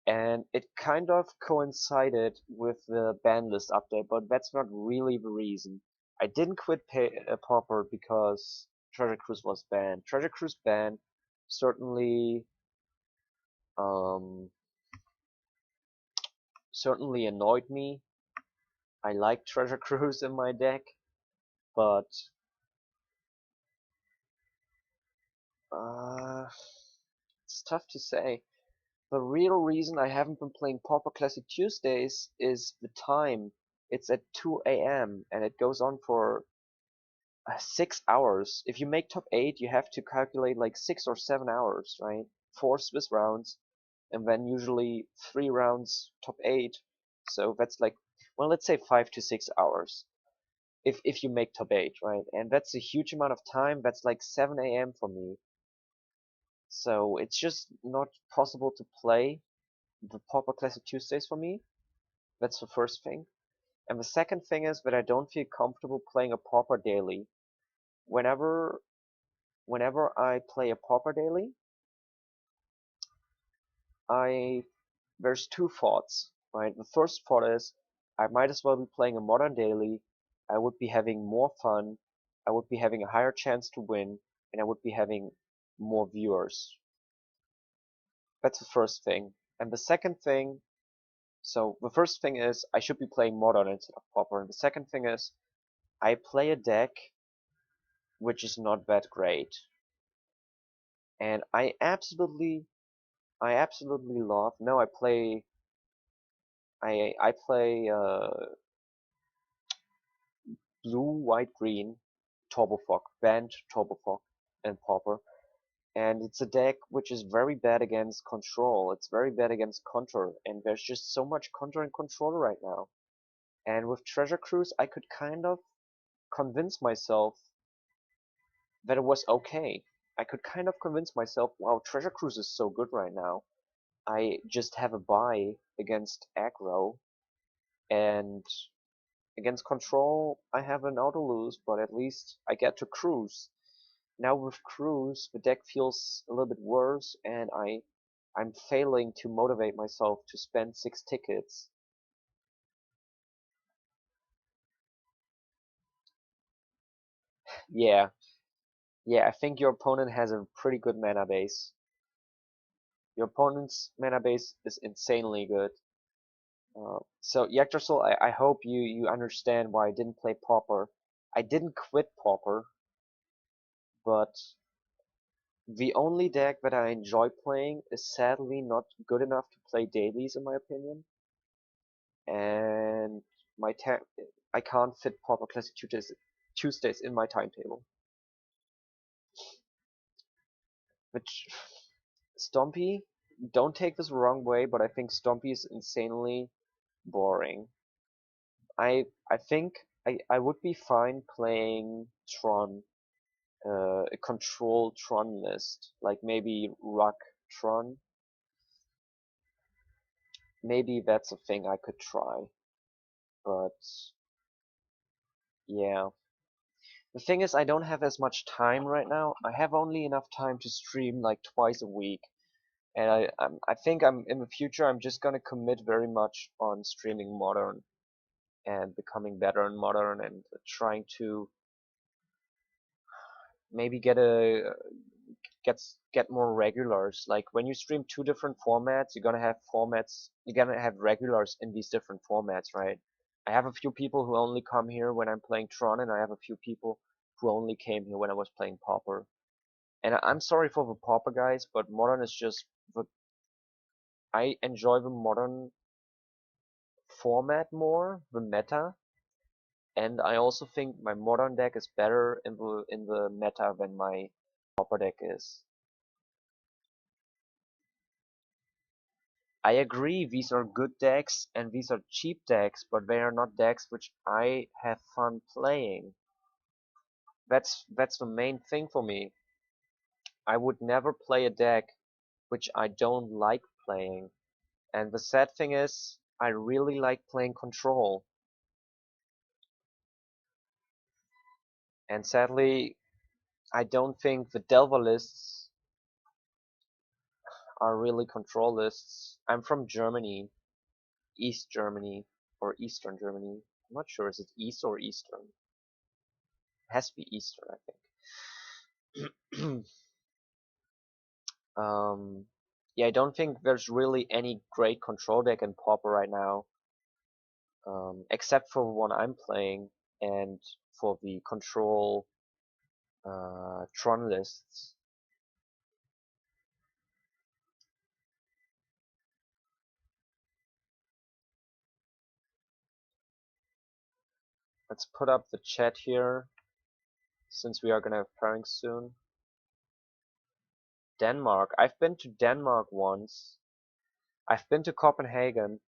and it kind of coincided with the ban list update, but that's not really the reason. I didn't quit Pauper because Treasure Cruise was banned. Treasure Cruise ban certainly um, certainly annoyed me. I like Treasure Cruise in my deck, but uh, it's tough to say. The real reason I haven't been playing Pauper Classic Tuesdays is the time. It's at 2 a.m. and it goes on for 6 hours. If you make top 8, you have to calculate like 6 or 7 hours, right? 4 Swiss rounds, and then usually 3 rounds top 8. So that's like, well, let's say 5 to 6 hours if you make top 8, right? And that's a huge amount of time. That's like 7 a.m. for me. So it's just not possible to play the Pauper Classic Tuesdays for me. That's the first thing. And the second thing is that I don't feel comfortable playing a Pauper daily. Whenever I play a Pauper daily, there's two thoughts, right? The first thought is I might as well be playing a modern daily. I would be having more fun. I would be having a higher chance to win, and I would be having more viewers. That's the first thing. And the second thing So the first thing is I should be playing Modern instead of Pauper, and the second thing is I play a deck which is not that great, and I absolutely love. No, I play blue, white, green, Turbofog, banned Turbofog, and Pauper. And it's a deck which is very bad against control. It's very bad against counter, and there's just so much counter and control right now. And with Treasure Cruise, I could kind of convince myself that it was okay. I could kind of convince myself, wow, Treasure Cruise is so good right now. I just have a buy against aggro, and against control, I have an auto lose, but at least I get to cruise. Now with cruise, the deck feels a little bit worse, and I'm failing to motivate myself to spend 6 tickets. Yeah, I think your opponent has a pretty good mana base. Your opponent's mana base is insanely good. So Yggdrasil, I hope you understand why I didn't play Pauper. I didn't quit Pauper, but the only deck that I enjoy playing is sadly not good enough to play dailies, in my opinion. And I can't fit Pauper Classic Tuesdays in my timetable. Which Stompy, don't take this the wrong way, but I think Stompy is insanely boring. I think I would be fine playing Tron, a control Tron list, like maybe Ruck Tron. Maybe that's a thing I could try, but yeah. The thing is, I don't have as much time right now. I have only enough time to stream like twice a week, and I think in the future I'm just gonna commit very much on streaming Modern and becoming better in Modern and trying to maybe get more regulars. Like when you stream 2 different formats, you're gonna have regulars in these different formats, right? I have a few people who only come here when I'm playing Tron, and I have a few people who only came here when I was playing Pauper. And I'm sorry for the Pauper guys, but Modern is just I enjoy the Modern format more, the meta, and I also think my Modern deck is better in the meta than my Pauper deck is. I agree, these are good decks and these are cheap decks, but they are not decks which I have fun playing. That's the main thing for me. I would never play a deck which I don't like playing. And the sad thing is, I really like playing Control. And sadly, I don't think the Delver lists are really Control lists. I'm from Germany, East Germany, or Eastern Germany. I'm not sure, is it East or Eastern? It has to be Eastern, I think. Yeah, I don't think there's really any great control deck in Pauper right now, except for the one I'm playing and for the control Tron lists. Let's put up the chat here, since we are gonna have pairings soon. Denmark. I've been to Denmark once. I've been to Copenhagen.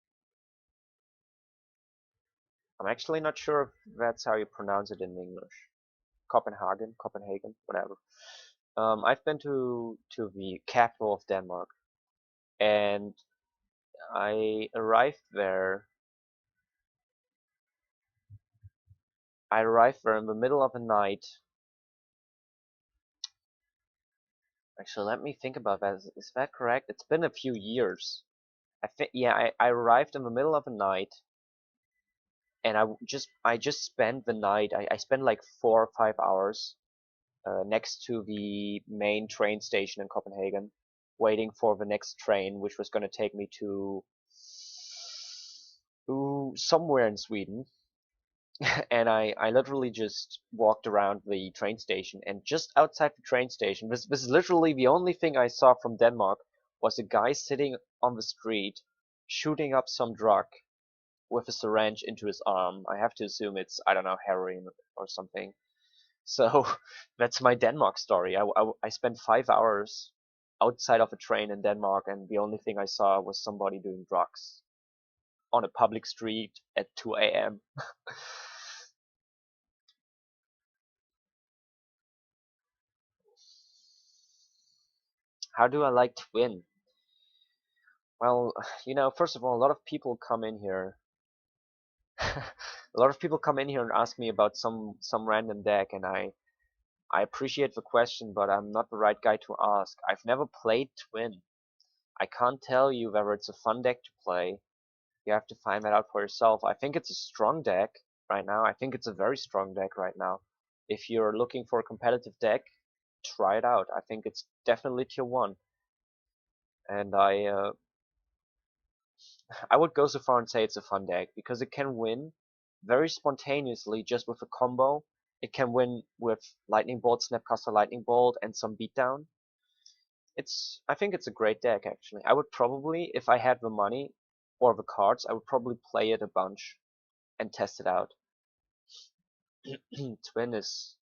I'm actually not sure if that's how you pronounce it in English. Copenhagen, whatever. I've been to the capital of Denmark, and I arrived there. I arrived there in the middle of the night. Actually, let me think about that. Is that correct? It's been a few years. I think, yeah, I arrived in the middle of the night, and I just spent the night. I spent like 4 or 5 hours next to the main train station in Copenhagen, waiting for the next train, which was going to take me to somewhere in Sweden, and I literally just walked around the train station, and just outside the train station, this is literally the only thing I saw from Denmark, was a guy sitting on the street shooting up some drug with a syringe into his arm. I have to assume it's, I don't know, heroin or something. So that's my Denmark story. I spent 5 hours outside of a train in Denmark, and the only thing I saw was somebody doing drugs on a public street at 2 a.m. How do I like Twin? Well, first of all, a lot of people come in here. A lot of people come in here and ask me about some random deck, and I appreciate the question, but I'm not the right guy to ask. I've never played Twin. I can't tell you whether it's a fun deck to play. You have to find that out for yourself. I think it's a strong deck right now. I think it's a very strong deck right now. If you're looking for a competitive deck, try it out. I think it's definitely tier 1. And I would go so far and say it's a fun deck because it can win very spontaneously just with a combo. It can win with Lightning Bolt, Snapcaster Lightning Bolt, and some beatdown. I think it's a great deck actually. I would probably, if I had the money or the cards, I would probably play it a bunch and test it out. Twin is,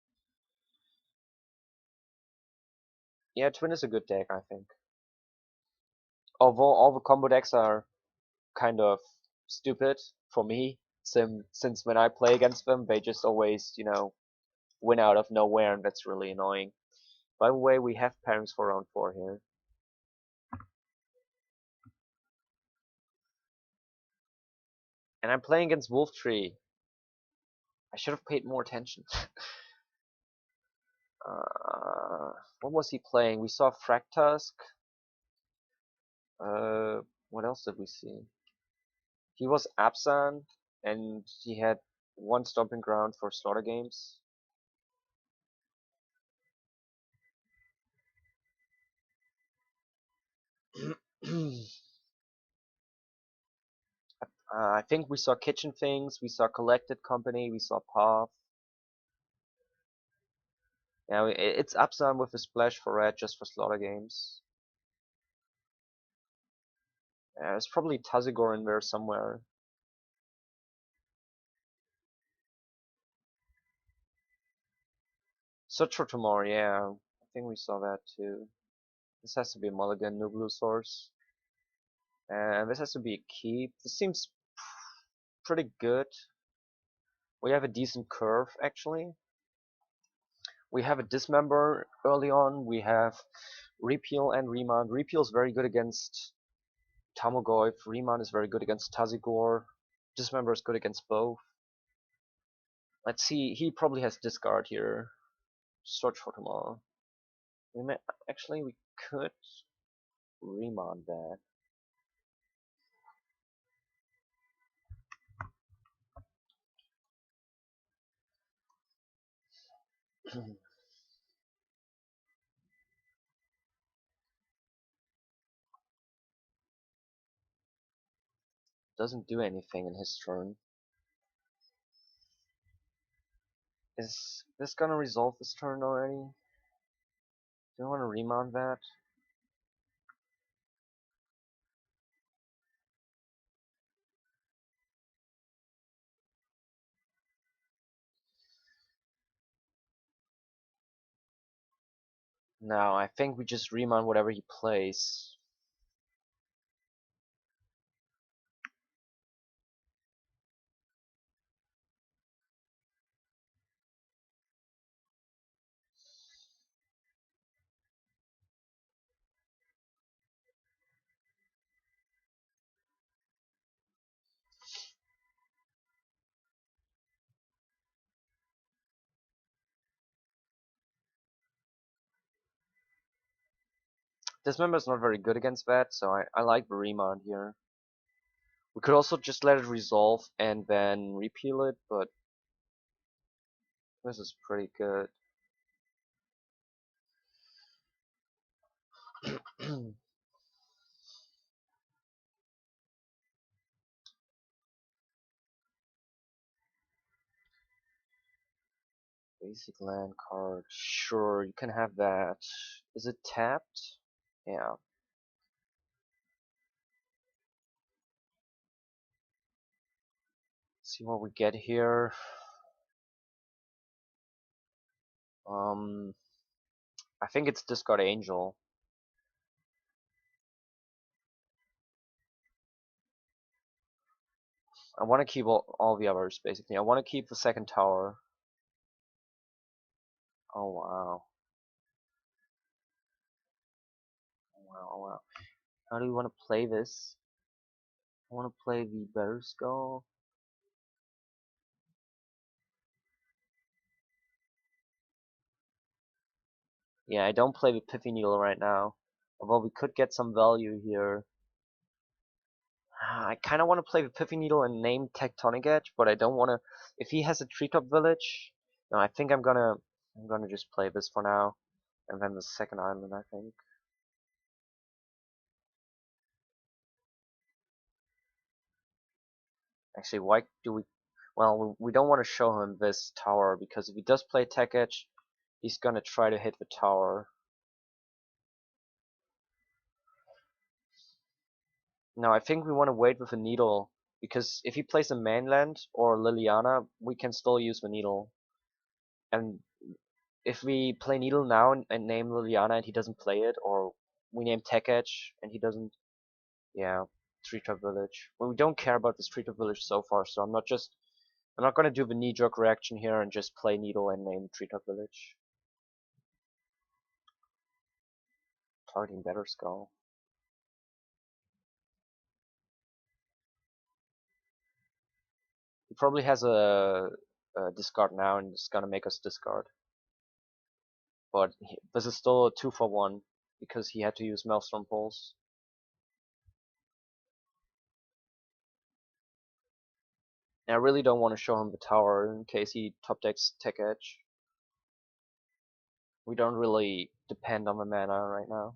yeah, Twin is a good deck, I think. Although all the combo decks are kind of stupid for me, since when I play against them, they just always, win out of nowhere, and that's really annoying. By the way, we have pairings for round 4 here. And I'm playing against Wolf Tree. I should have paid more attention. What was he playing? We saw Fractusk. What else did we see? He was Absan, and he had one stomping ground for Slaughter Games. I think we saw Kitchen Things, we saw Collected Company, we saw Path. Yeah, it's Absan with a splash for red just for Slaughter Games. There's probably Tazigor in there somewhere. Search for Tomorrow, yeah. I think we saw that too. This has to be a mulligan, no blue source. And this has to be a keep. This seems pretty good. We have a decent curve, actually. We have a Dismember early on. We have Repeal and Remand. Repeal is very good against Tamogoyf. Remand is very good against Tazigor. Dismember is good against both. Let's see, he probably has discard here. Search for Tomorrow. Actually, we could Remand that. Doesn't do anything in his turn. Is this gonna resolve this turn already? Do you want to remount that? No, I think we just remount whatever he plays. Dismember is not very good against that, so I like the remount here. We could also just let it resolve and then repeal it, but this is pretty good. Basic land card. Sure, you can have that. Is it tapped? Yeah. See what we get here. I think it's discard Angel. I want to keep all the others, basically. I want to keep the second tower. Oh, wow. Wow, wow. How do you want to play this? I want to play the Better Skull. Yeah, I don't play the Pithy Needle right now. Although we could get some value here. I kind of want to play the Pithy Needle and name Tectonic Edge, but I don't want to. If he has a Treetop Village, no, I think I'm gonna just play this for now, and then the second island, I think. Actually, why do we? Well, we don't want to show him this tower because if he does play Tech Edge, he's gonna try to hit the tower. No, I think we want to wait with the needle because if he plays a mainland or Liliana, we can still use the needle. And if we play needle now and name Liliana and he doesn't play it, or we name Tech Edge and he doesn't, yeah, Treetop Village. Well, we don't care about this Treetop Village so far, so I'm not gonna do the knee-jerk reaction here and just play needle and name Treetop Village. Targeting Better Skull. He probably has a discard now and it's gonna make us discard. But this is still a 2-for-1 because he had to use Maelstrom Pulse. And I really don't want to show him the tower in case he top decks Tech Edge. We don't really depend on the mana right now.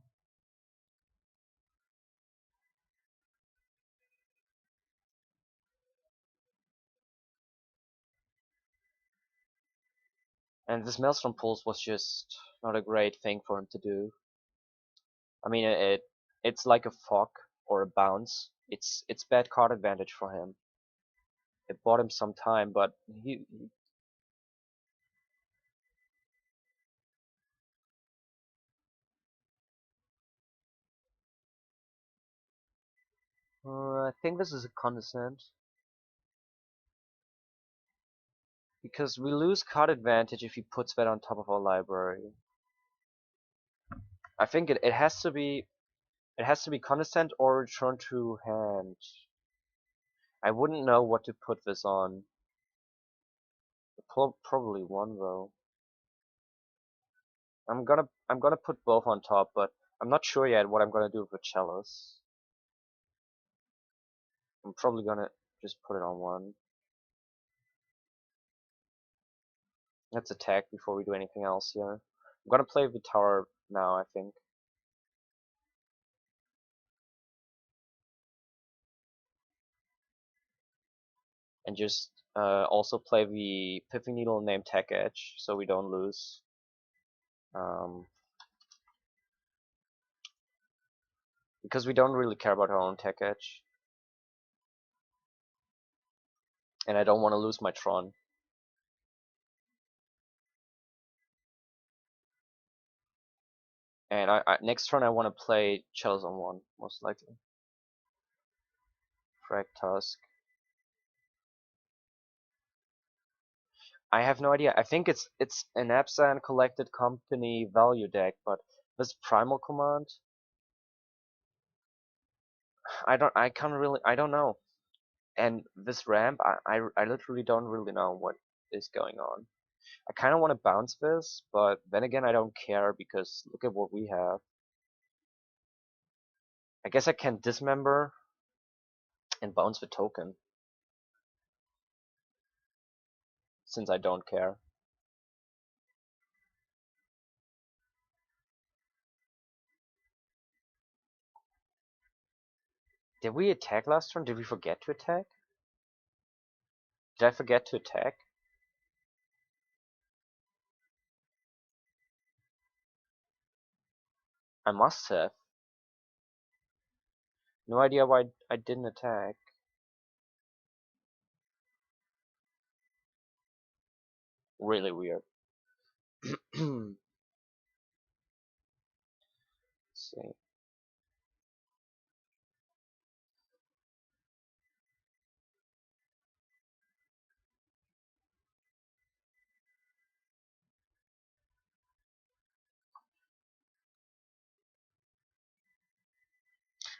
And this Maelstrom Pulse was just not a great thing for him to do. I mean, it's like a fog or a bounce. It's bad card advantage for him. It bought him some time, but he I think this is a condescent. Because we lose card advantage if he puts that on top of our library. I think it has to be condescent or return to hand. I wouldn't know what to put this on. Probably one though. I'm gonna put both on top, but I'm not sure yet what I'm gonna do with Chalice. I'm probably gonna just put it on one. Let's attack before we do anything else here. I'm gonna play the tower now, I think. And just also play the Pithy Needle named Tech Edge so we don't lose. Because we don't really care about our own Tech Edge. And I don't want to lose my Tron. And next turn I want to play Chalice on one, most likely. Frag Tusk. I have no idea. I think it's an Absan collected company value deck, but this Primal Command, I don't know. And this ramp, I literally don't really know what is going on. I kind of want to bounce this, but then again I don't care because look at what we have. I guess I can dismember and bounce the token since I don't care. Did we attack last turn? Did we forget to attack? Did I forget to attack? I must have. No idea why I didn't attack. Really weird. Let's see.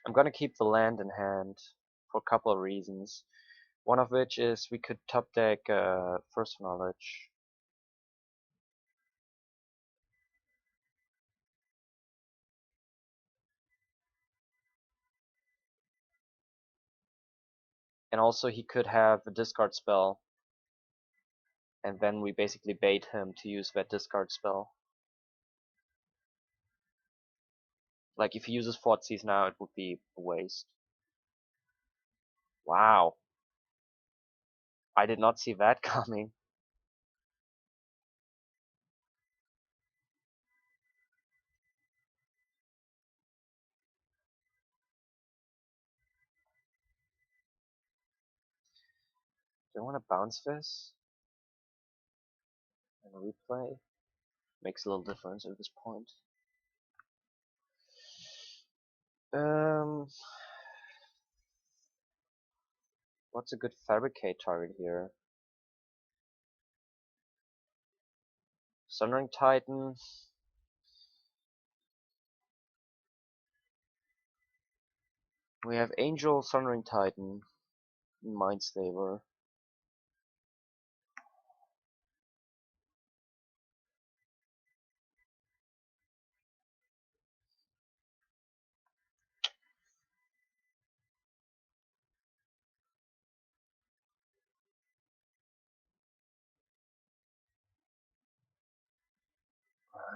I'm gonna keep the land in hand for a couple of reasons. One of which is we could top deck First Knowledge. And also he could have a discard spell. And then we basically bait him to use that discard spell. Like if he uses Thoughtseize now, it would be a waste. Wow. I did not see that coming. Do I want to bounce this? And replay? Makes a little difference at this point. What's a good fabricate target here? Sundering Titan. We have Angel, Sundering Titan, Mindslaver.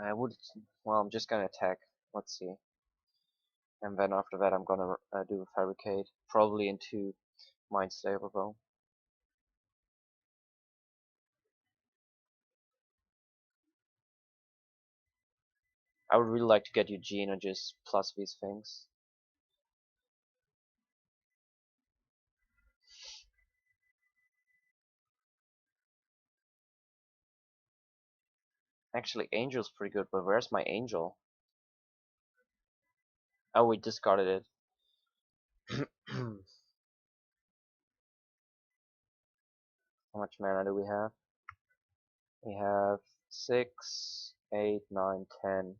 I would. Well, I'm just gonna attack. Let's see. And then after that, I'm gonna do a fabricate, probably into Mindslaver though. I would really like to get Eugene and just plus these things. Actually, Angel's pretty good, but where's my Angel? Oh, we discarded it. How much mana do we have? We have 6, 8, 9, 10.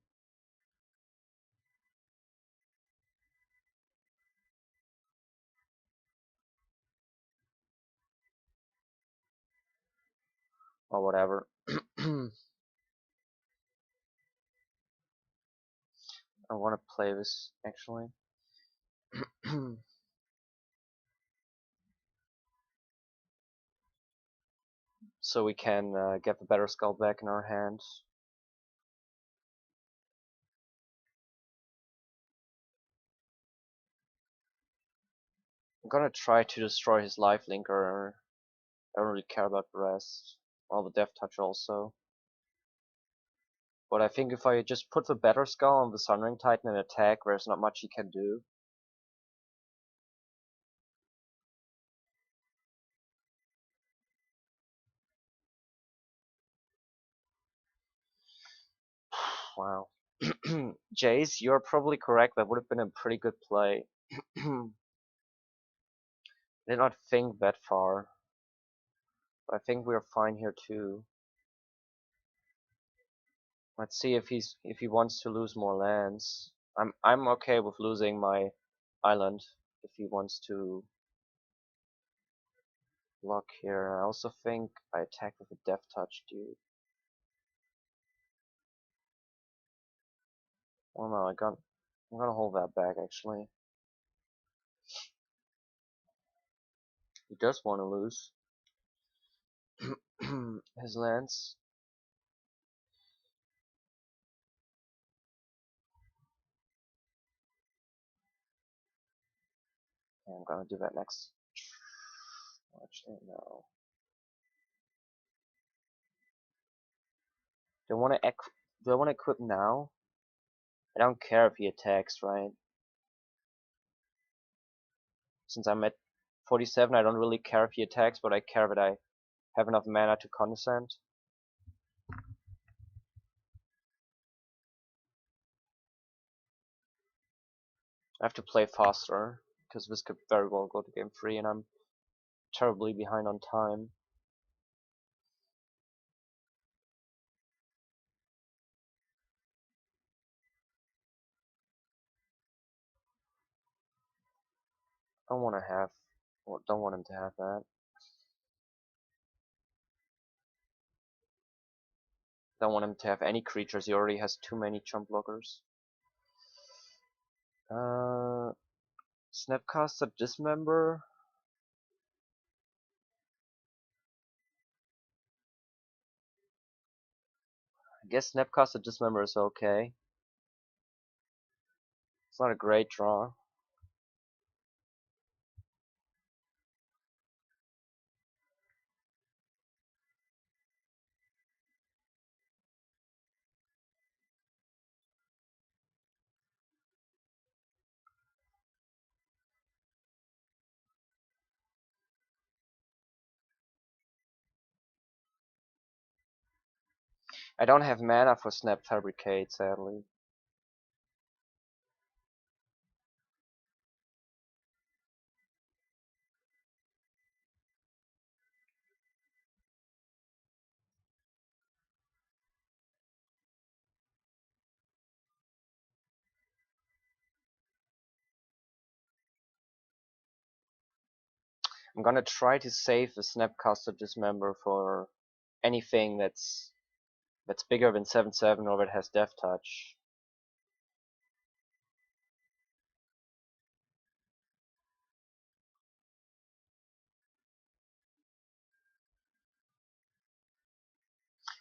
Or whatever. I want to play this actually. So we can get the better skull back in our hands. I'm gonna try to destroy his life linker. I don't really care about the rest. Well, the death touch also. But I think if I just put the better skull on the Sunring Titan and attack, there's not much he can do. Wow. Jace, you're probably correct. That would have been a pretty good play. Did not think that far. But I think we're fine here too. Let's see if he wants to lose more lands. I'm okay with losing my island if he wants to block here. I also think I attack with a death touch, dude. Oh no, I'm gonna hold that back actually. He does want to lose his lands. And I'm gonna do that next. Actually, no. Do I want to equip now? I don't care if he attacks, right? Since I'm at 47, I don't really care if he attacks, but I care that I have enough mana to consent. I have to play faster, because this could very well go to game 3, and I'm terribly behind on time. I don't want to have, or don't want him to have that. Don't want him to have any creatures. He already has too many chump blockers. Snapcaster Dismember. I guess Snapcaster Dismember is okay. It's not a great draw. I don't have mana for Snap Fabricate, sadly. I'm gonna try to save the Snapcaster Dismember for anything that's bigger than 7/7 or that has Death Touch.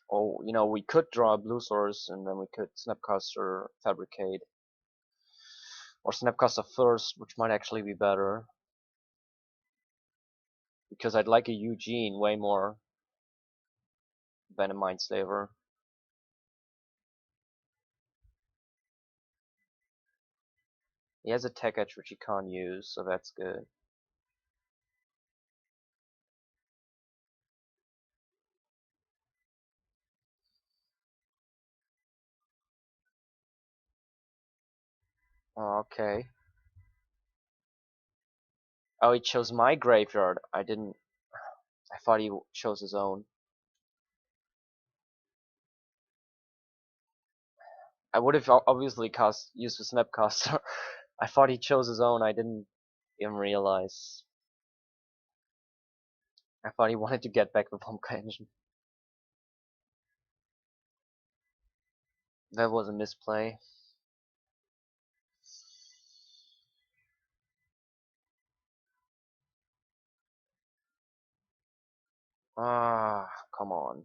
Oh, you know, we could draw a blue source and then we could Snapcaster Fabricate. Or Snapcaster first, which might actually be better. Because I'd like a Eugene way more than a Mindslaver. He has a Tech Edge which he can't use, so that's good. Oh, okay. Oh, he chose my graveyard. I didn't. I thought he chose his own. I would have obviously used the Snapcaster. I thought he chose his own. I didn't even realize. I thought he wanted to get back the Pumpkin Engine. That was a misplay. Ah, come on.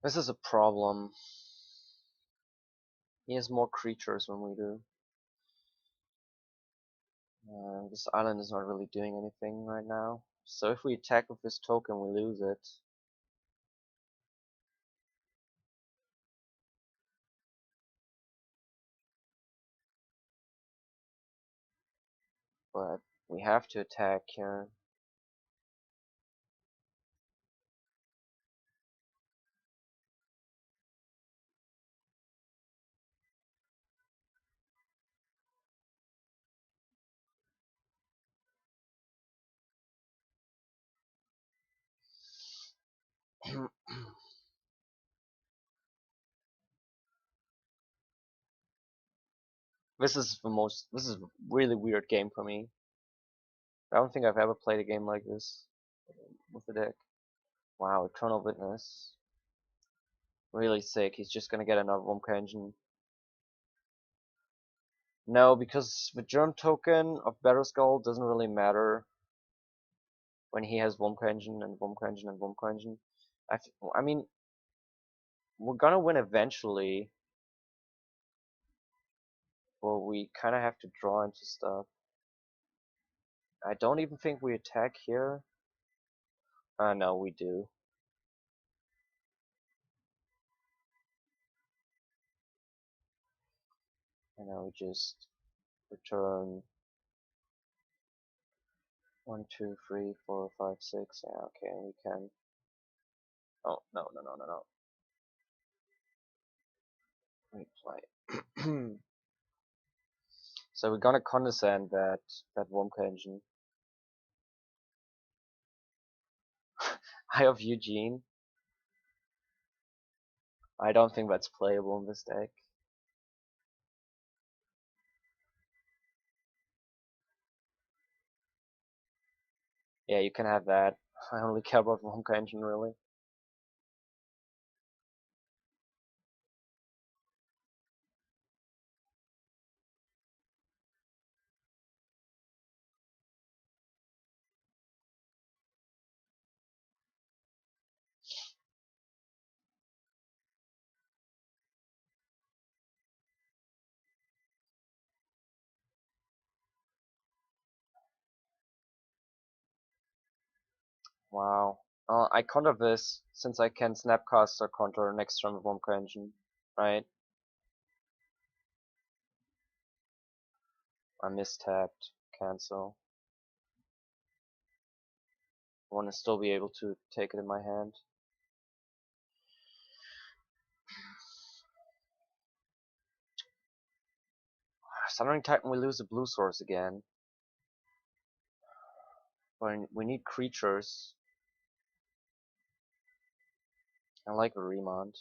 This is a problem. He has more creatures than we do. This island is not really doing anything right now. So if we attack with this token, we lose it. But we have to attack here. This is a really weird game for me. I don't think I've ever played a game like this with the deck. Wow, Eternal Witness. Really sick. He's just gonna get another Womka Engine. No, because the Germ token of Battle Skull doesn't really matter. when he has Womka Engine and Womka Engine and Womka Engine. I mean, we're gonna win eventually, but we kind of have to draw into stuff. I don't even think we attack here. No, we do. And now we just return 1, 2, 3, 4, 5, 6. Yeah, okay, and we can. Oh no no no no no. Replay. So we're gonna condescend that Womka Engine. Eye of Eugene. I don't think that's playable in this deck. Yeah, you can have that. I only care about Womka Engine really. Wow. I counter this since I can Snapcast or counter next turn with Womka Engine, right? I mistapped. Cancel. I want to still be able to take it in my hand. Sundering Titan, we lose the blue source again. We need creatures. I like a Remont.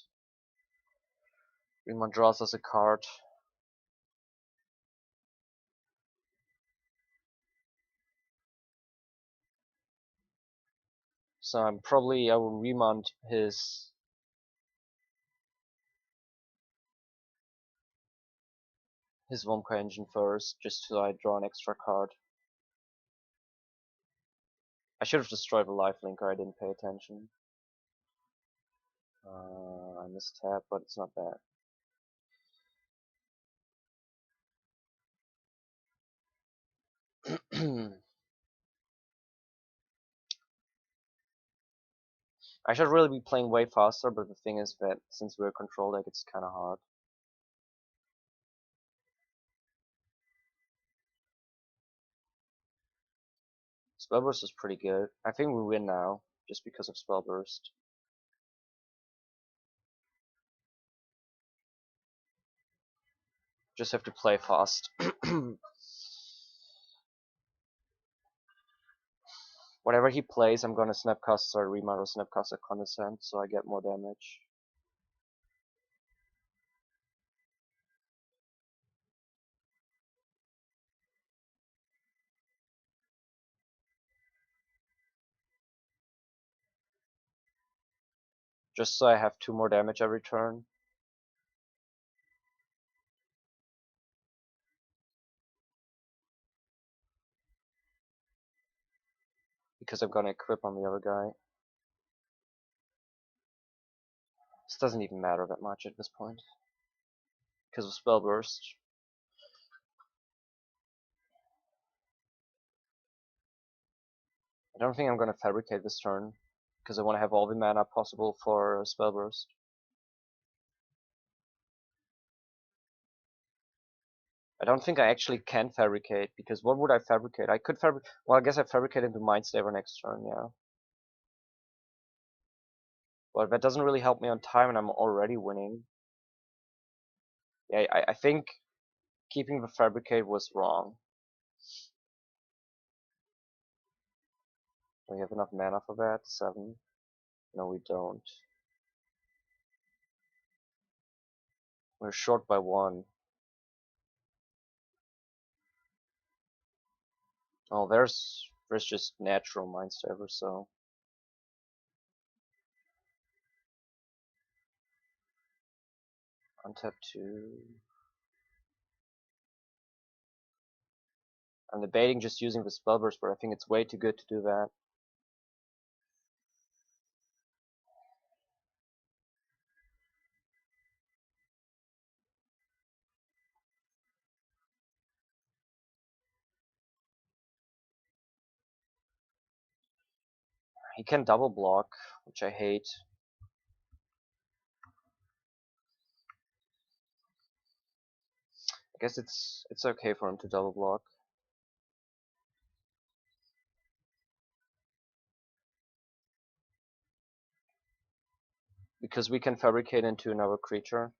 Remont draws us a card. So I will Remont his Womka Engine first, just so I draw an extra card. I should have destroyed the lifelinker, I didn't pay attention. I mistap, but it's not bad. I should really be playing way faster, but the thing is that since we're a control deck, it's kinda hard. Spellburst is pretty good. I think we win now, just because of Spellburst. Just have to play fast. Whatever he plays, I'm gonna Snapcaster Remount or Snapcaster Condescend, so I get more damage. Just so I have 2 more damage every turn. Because I'm gonna equip on the other guy. This doesn't even matter that much at this point. Because of Spellburst. I don't think I'm gonna Fabricate this turn. Because I want to have all the mana possible for Spellburst. I don't think I actually can Fabricate, because what would I Fabricate? I could Fabricate. Well, I guess I Fabricate into Mindslaver next turn, yeah. But that doesn't really help me on time, and I'm already winning. Yeah, I think keeping the Fabricate was wrong. Do we have enough mana for that? 7? No, we don't. We're short by 1. Oh, there's just natural Mindslaver, so. Untap 2. I'm debating just using the Spellburst, but I think it's way too good to do that. He can double block, which I hate. I guess it's okay for him to double block. Because we can fabricate into another creature.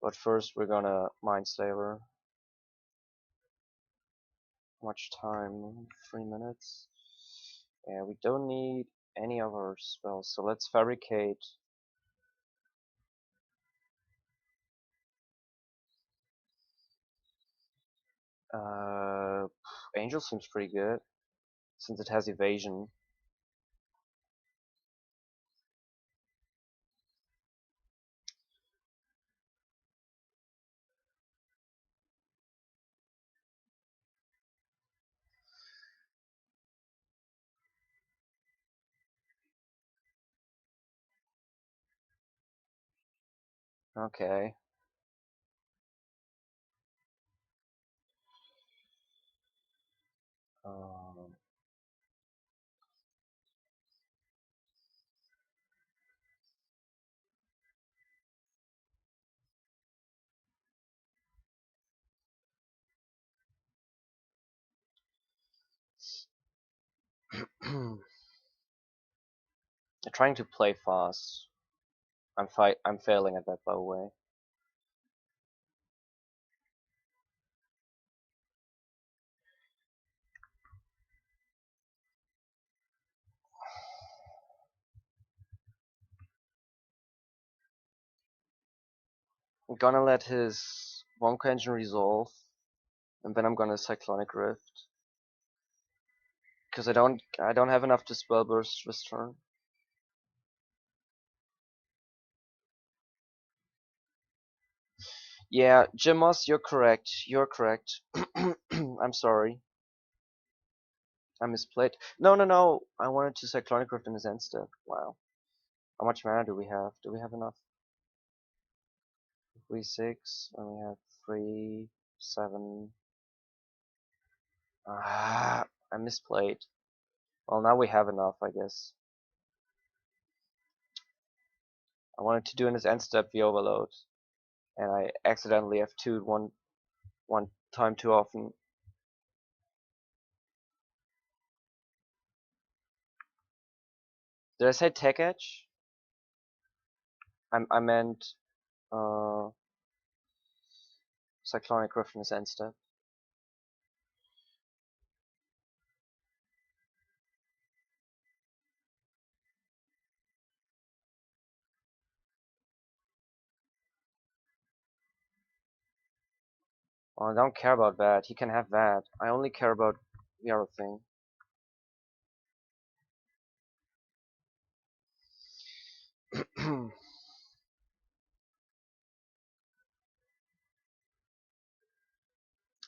But first we're gonna Mindslaver. How much time? 3 minutes. Yeah, we don't need any other spells, so let's fabricate. Angel seems pretty good, since it has evasion. Okay. Um, I'm trying to play fast. I'm failing at that, by the way. I'm gonna let his Wonka Engine resolve, and then I'm gonna Cyclonic Rift. Because I don't have enough to spell burst this turn. Yeah, Jim Moss, you're correct. You're correct. I'm sorry. I misplayed. No. I wanted to Cyclonic Rift in his end step. Wow. How much mana do we have? Do we have enough? 3, 6, and we have 3, 7. Ah, I misplayed. Well, now we have enough, I guess. I wanted to do in his end step the overload, and I accidentally F2'd one time too often. Did I say Tech Edge? I meant Cyclonic Rift in his end step. Well, I don't care about that. He can have that. I only care about the other thing.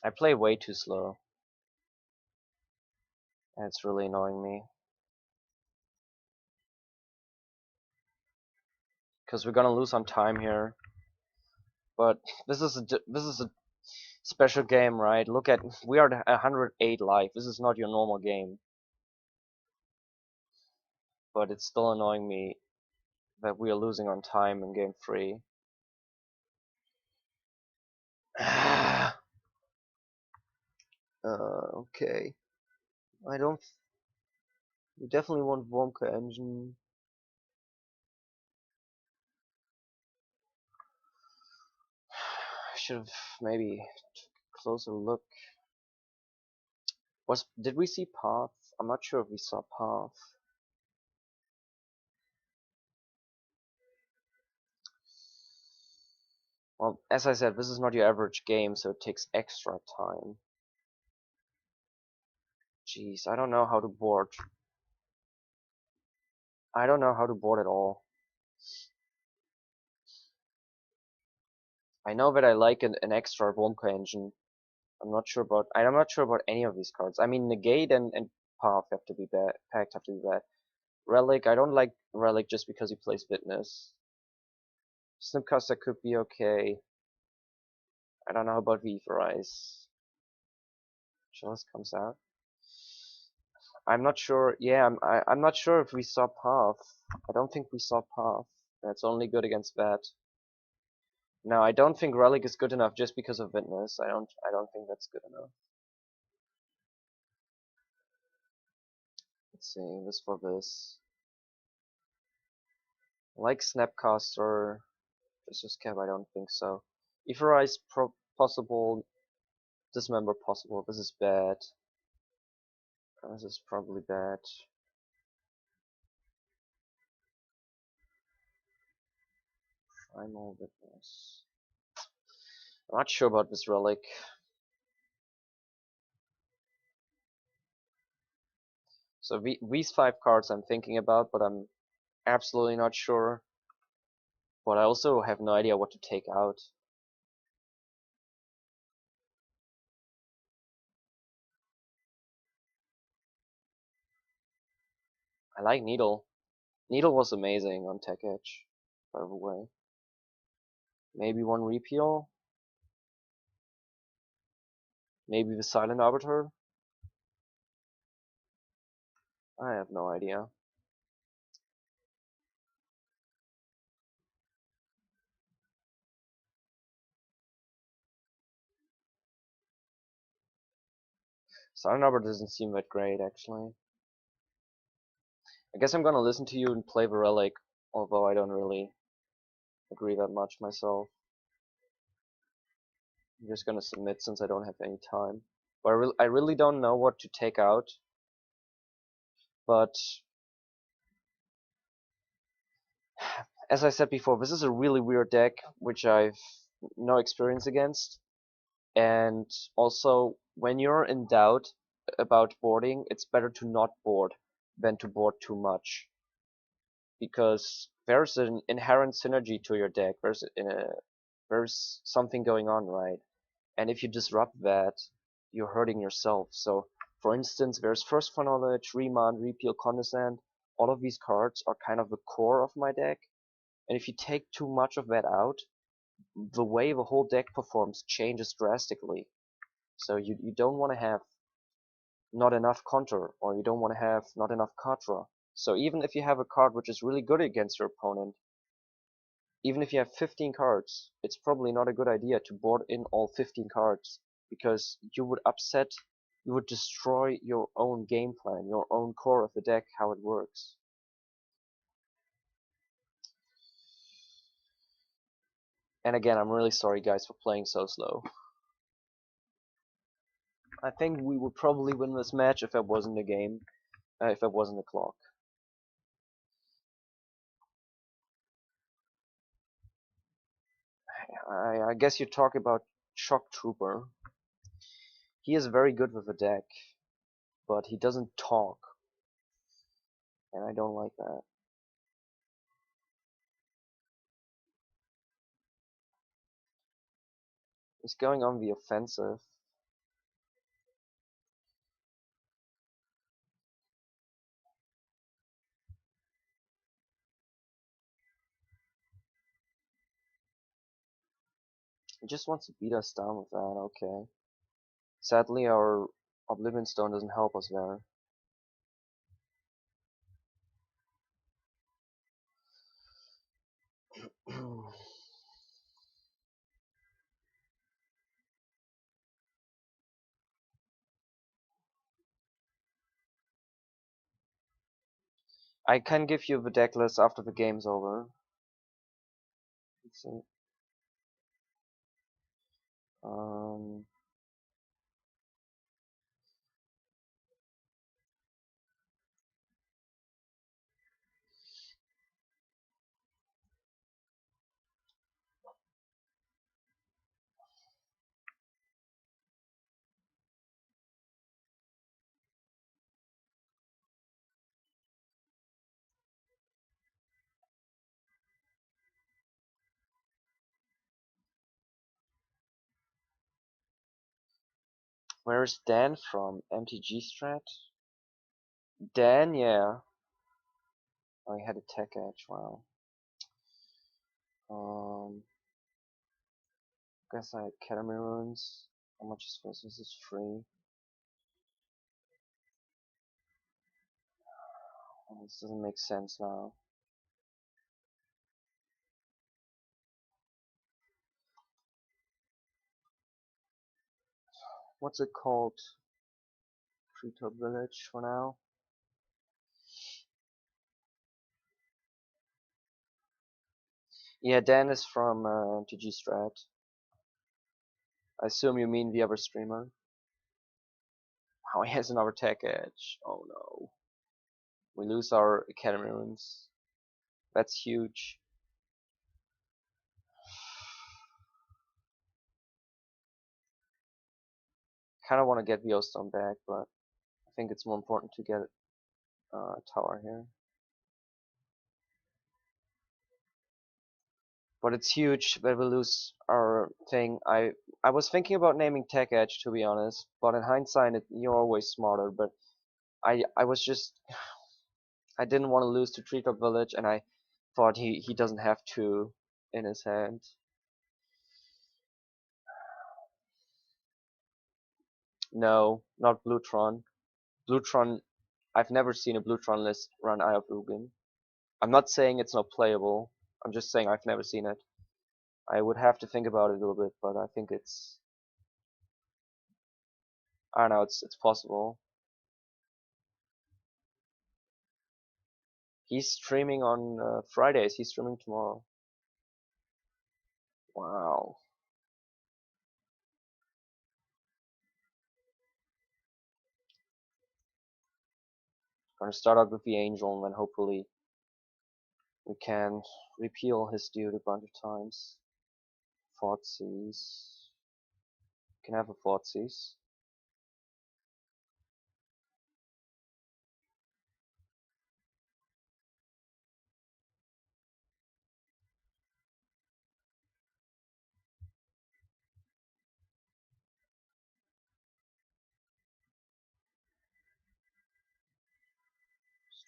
I play way too slow, and it's really annoying me. Because we're gonna lose on time here. But this is a special game, right? Look at, we are at 108 life. This is not your normal game. But it's still annoying me that we are losing on time in game 3. Okay. I don't. We definitely want Wonka Engine. I should have maybe took a closer look. Did we see Path? I'm not sure if we saw Path. Well, as I said, this is not your average game, so it takes extra time. Jeez, I don't know how to board. I don't know how to board at all. I know that I like an extra Wonka Engine. I'm not sure about any of these cards. I mean, Negate and Path have to be bad. Pact have to be bad. Relic, I don't like Relic just because he plays Witness. Snipcaster could be okay. I don't know about Vaporize. Chalice comes out. I'm not sure. Yeah, I'm not sure if we saw Path. I don't think we saw Path. That's only good against that. No, I don't think Relic is good enough just because of Witness. I don't think that's good enough. Let's see, this for this. Like Snapcaster, just Cap, I don't think so. Etherize possible, Dismember possible. This is bad. This is probably bad. Primal Witness. I'm not sure about this Relic. So these 5 cards I'm thinking about, but I'm absolutely not sure. But I also have no idea what to take out. I like Needle. Needle was amazing on Tech Edge, by the way. Maybe one Repeal? Maybe the Silent Arbiter? I have no idea. Silent Arbiter doesn't seem that great, actually. I guess I'm gonna listen to you and play the Relic, although I don't really agree that much myself. I'm just gonna submit since I don't have any time. But I really don't know what to take out. But as I said before, this is a really weird deck, which I've no experience against. And also, when you're in doubt about boarding, it's better to not board than to board too much. Because there's an inherent synergy to your deck. There's something going on, right? And if you disrupt that, you're hurting yourself. So, for instance, there's First for Knowledge, Remand, Repeal, Condescend. All of these cards are kind of the core of my deck. And if you take too much of that out, the way the whole deck performs changes drastically. So you don't want to have not enough counter, or you don't want to have not enough card draw. So even if you have a card which is really good against your opponent, even if you have 15 cards, it's probably not a good idea to board in all 15 cards, because you would destroy your own game plan, your own core of the deck, how it works. And again, I'm really sorry guys for playing so slow. I think we would probably win this match if it wasn't a game, if it wasn't a clock. I guess you talk about Shock Trooper. He is very good with the deck, but he doesn't talk, and I don't like that. He's going on the offensive. He just wants to beat us down with that, okay. Sadly, our Oblivion Stone doesn't help us there. I can give you the deck list after the game's over. Let's see. Where's Dan from? MTG-Strat? Dan, yeah. Oh, he had a Tech Edge, wow. Guess I had Academy Runes. How much is this? This is free. This doesn't make sense now. What's it called? Treetop Village for now. Yeah, Dan is from MagicGatheringStrat. I assume you mean the other streamer. Oh, he has another tech edge. Oh no. We lose our academy runes. That's huge. Kinda wanna get the Ostone back, but I think it's more important to get tower here. But it's huge that we lose our thing. I was thinking about naming Tech Edge, to be honest, but in hindsight you're always smarter. But I was just I didn't want to lose to Treetop Village, and I thought he doesn't have two in his hand. No, not Blue Tron, I've never seen a Tron list run Eye of Ugin. I'm not saying it's not playable. I'm just saying I've never seen it. I would have to think about it a little bit, but I think I don't know, it's possible. He's streaming on Fridays. He's streaming tomorrow. Wow. Gonna start out with the Angel, and then hopefully we can repeal his dude a bunch of times. Thoughtseize. Can have a Thoughtseize.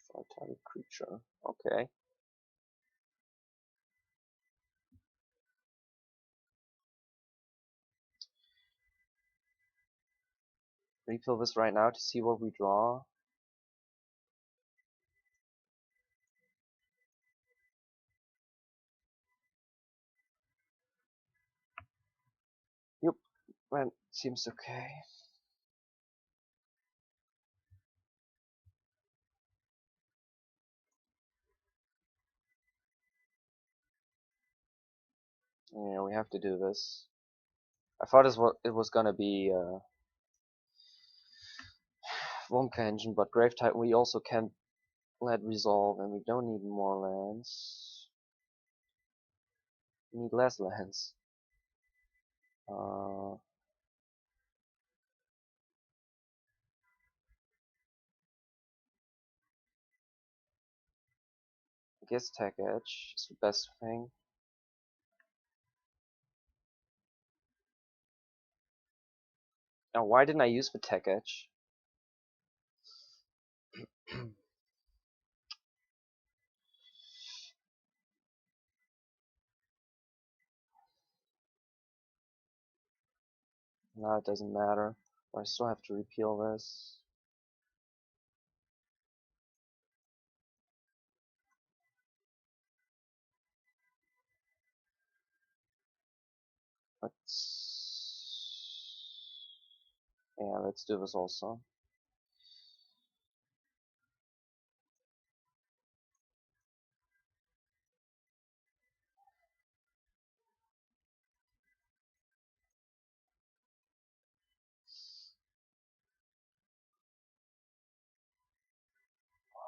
Strike target creature. Okay. Refill this right now to see what we draw. Yep, that seems okay. Yeah, we have to do this. I thought it was gonna be Womka Engine, but Grave Titan we also can't let resolve, and we don't need more lands. We need less lands. I guess Tech Edge is the best thing. Now, why didn't I use the Tech Edge? Now it doesn't matter. I still have to repeal this. Let's do this also.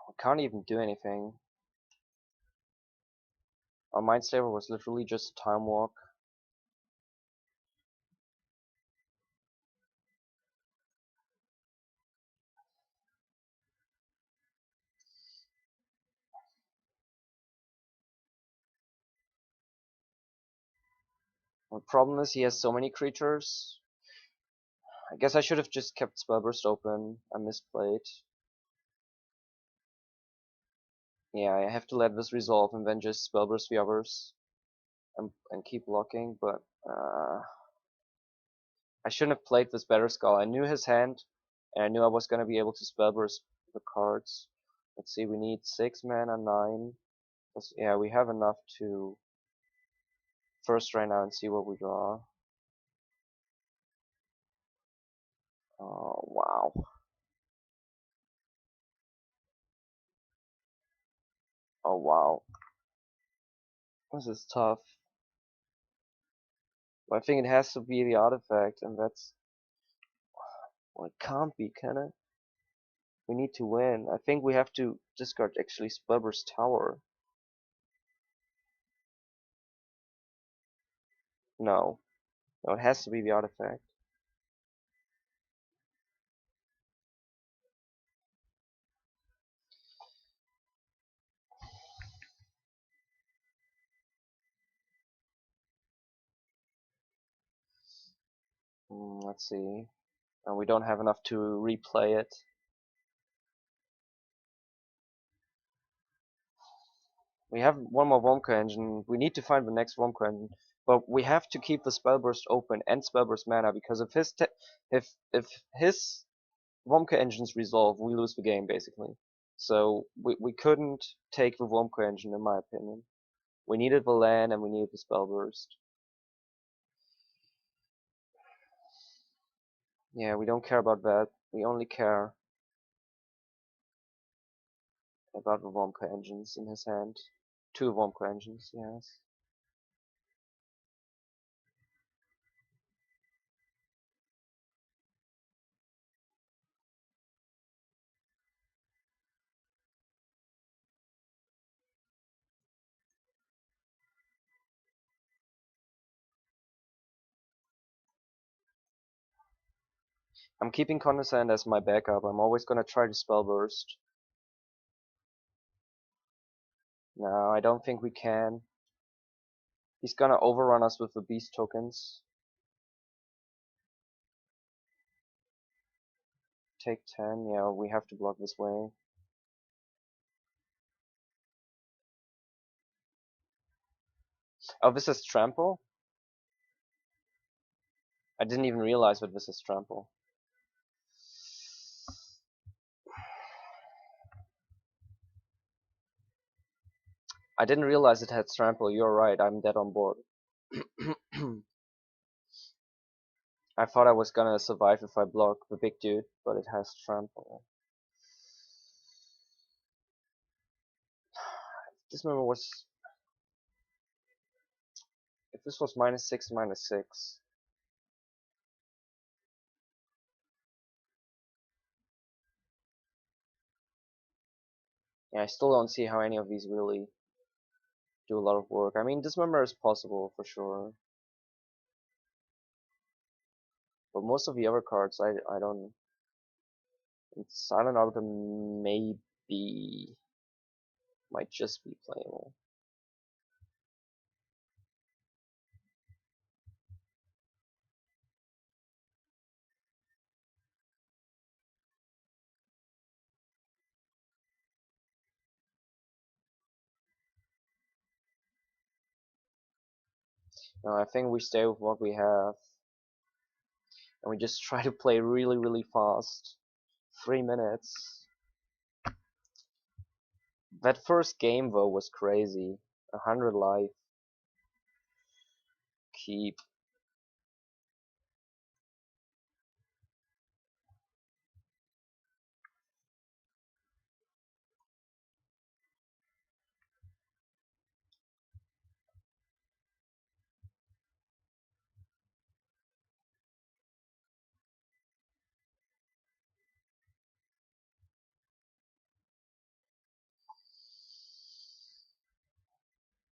We can't even do anything. Our Mindslaver was literally just a time walk. The problem is he has so many creatures. I guess I should have just kept Spellburst open. I misplayed. Yeah, I have to let this resolve and then just Spellburst the others and keep blocking, but I shouldn't have played this Better Skull. I knew his hand, and I knew I was going to be able to Spellburst the cards. Let's see, we need 6 mana, 9. Yeah, we have enough to first right now and see what we draw. Oh, wow. Oh, wow. This is tough. But I think it has to be the artifact, and that's... Well, it can't be, can it? We need to win. I think we have to discard actually Spellburst Tower. No. No, it has to be the artifact. Let's see. And we don't have enough to replay it. We have one more Wonka engine. We need to find the next Wonka engine. But we have to keep the Spellburst open and Spellburst mana, because if his Wonka engines resolve, we lose the game basically. So we couldn't take the Wonka engine, in my opinion. We needed the land and we needed the Spellburst. Yeah, we don't care about that. We only care about the Wonka engines in his hand. 2 Wonka engines, yes. I'm keeping Condescend as my backup. I'm always gonna try to Spellburst. No, I don't think we can. He's gonna overrun us with the beast tokens. Take 10, yeah, we have to block this way. Oh, this is Trample? I didn't even realize that this is Trample. I didn't realize it had Trample, you're right, I'm dead on board. I thought I was gonna survive if I block the big dude, but it has Trample. This member was... If this was -6, -6. Yeah, I still don't see how any of these really do a lot of work. I mean, Dismember is possible for sure, but most of the other cards, I don't. Silent Arbiter maybe might just be playable. No, I think we stay with what we have, and we just try to play really, really fast. 3 minutes. That first game though was crazy. 100 life. Keep.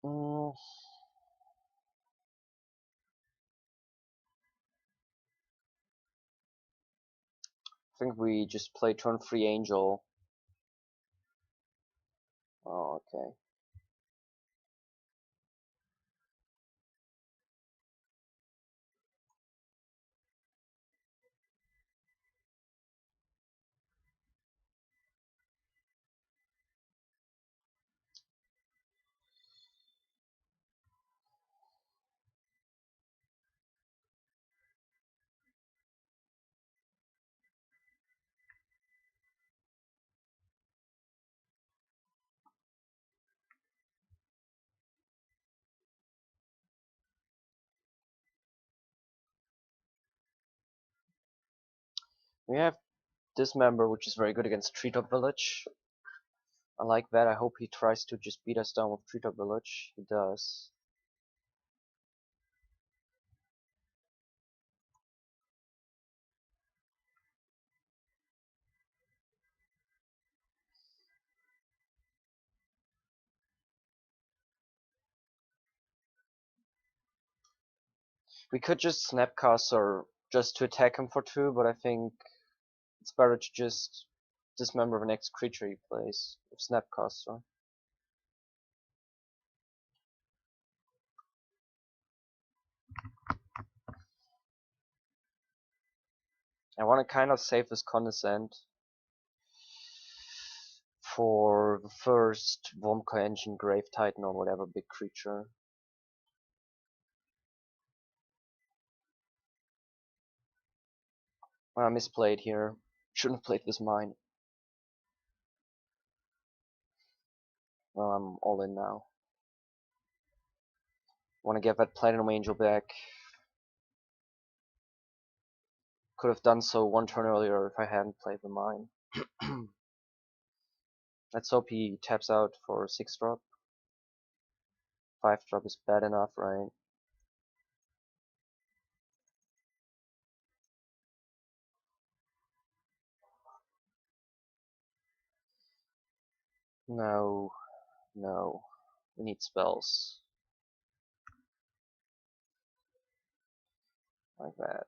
Mm, I think we just play turn 3 Angel. Oh, okay. We have Dismember, which is very good against Treetop Village. I like that. I hope he tries to just beat us down with Treetop Village. He does. We could just Snapcast or just to attack him for 2, but I think it's better to just dismember the next creature he plays with Snapcaster. I want to kind of save this Condescend for the first Wormcoil Engine, Grave Titan, or whatever big creature. I misplayed here. Shouldn't have played this mine. Well, I'm all in now. Want to get that Platinum Angel back. Could have done so one turn earlier if I hadn't played the mine. Let's hope he taps out for 6-drop. 5-drop is bad enough, right? No, no. We need spells. Like that.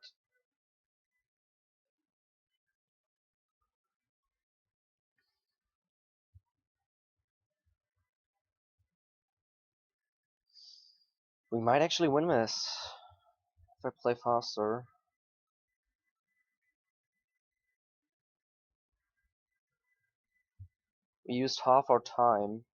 We might actually win this if I play faster. We used half our time.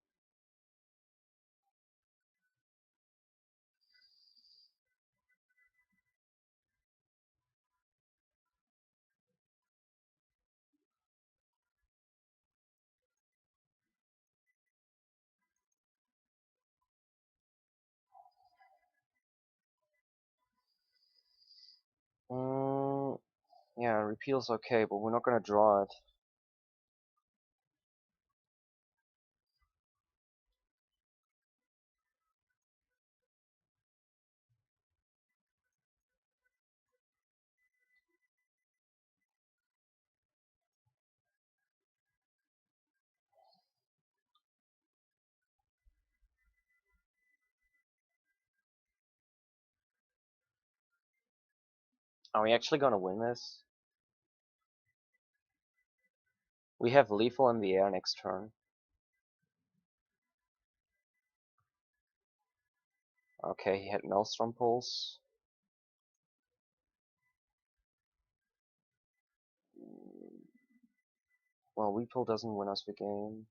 Yeah, repeal's okay, but we're not gonna draw it. Are we actually gonna win this? We have Lethal in the air next turn. Okay, he had Maelstrom Pulse. Well, Repeal doesn't win us the game.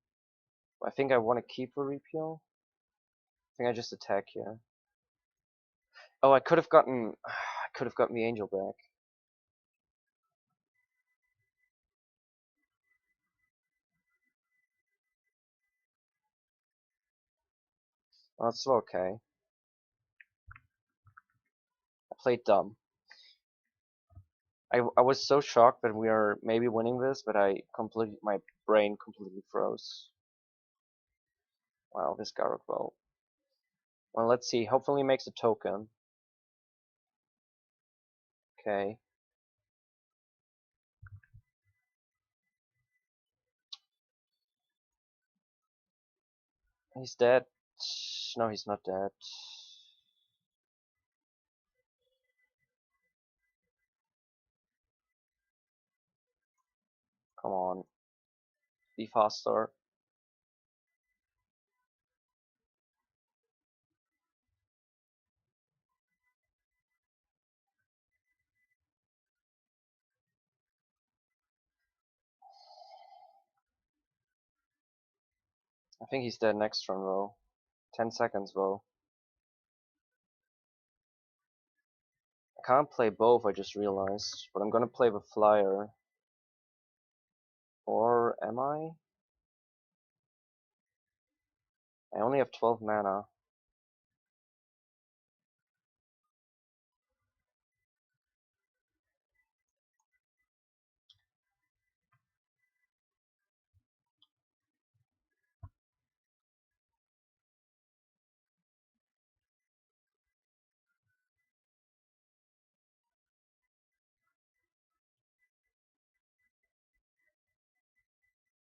I think I want to keep a Repeal. I think I just attack here. Oh, I could have gotten the Angel back. Oh, it's still okay. I played dumb. I was so shocked that we are maybe winning this, but my brain completely froze. Wow, this Gargoyle. Well, let's see. Hopefully he makes a token. Okay. He's dead. No, he's not dead. Come on. Be faster. I think he's dead next turn though. 10 seconds though. I can't play both, I just realized. But I'm gonna play the flyer. Or am I? I only have 12 mana.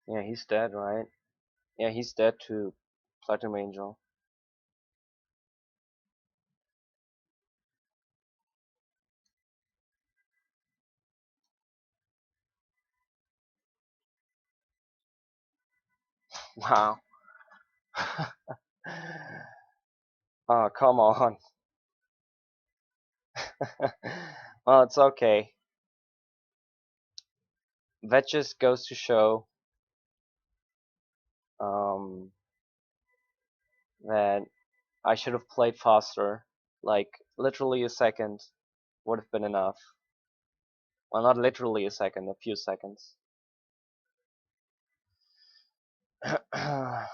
Yeah, he's dead, right? Yeah, he's dead to Platinum Angel. Wow. Oh, come on. Well, it's okay. That just goes to show um, that I should have played faster. Like, literally a second would have been enough. Well, not literally a second, a few seconds. I'm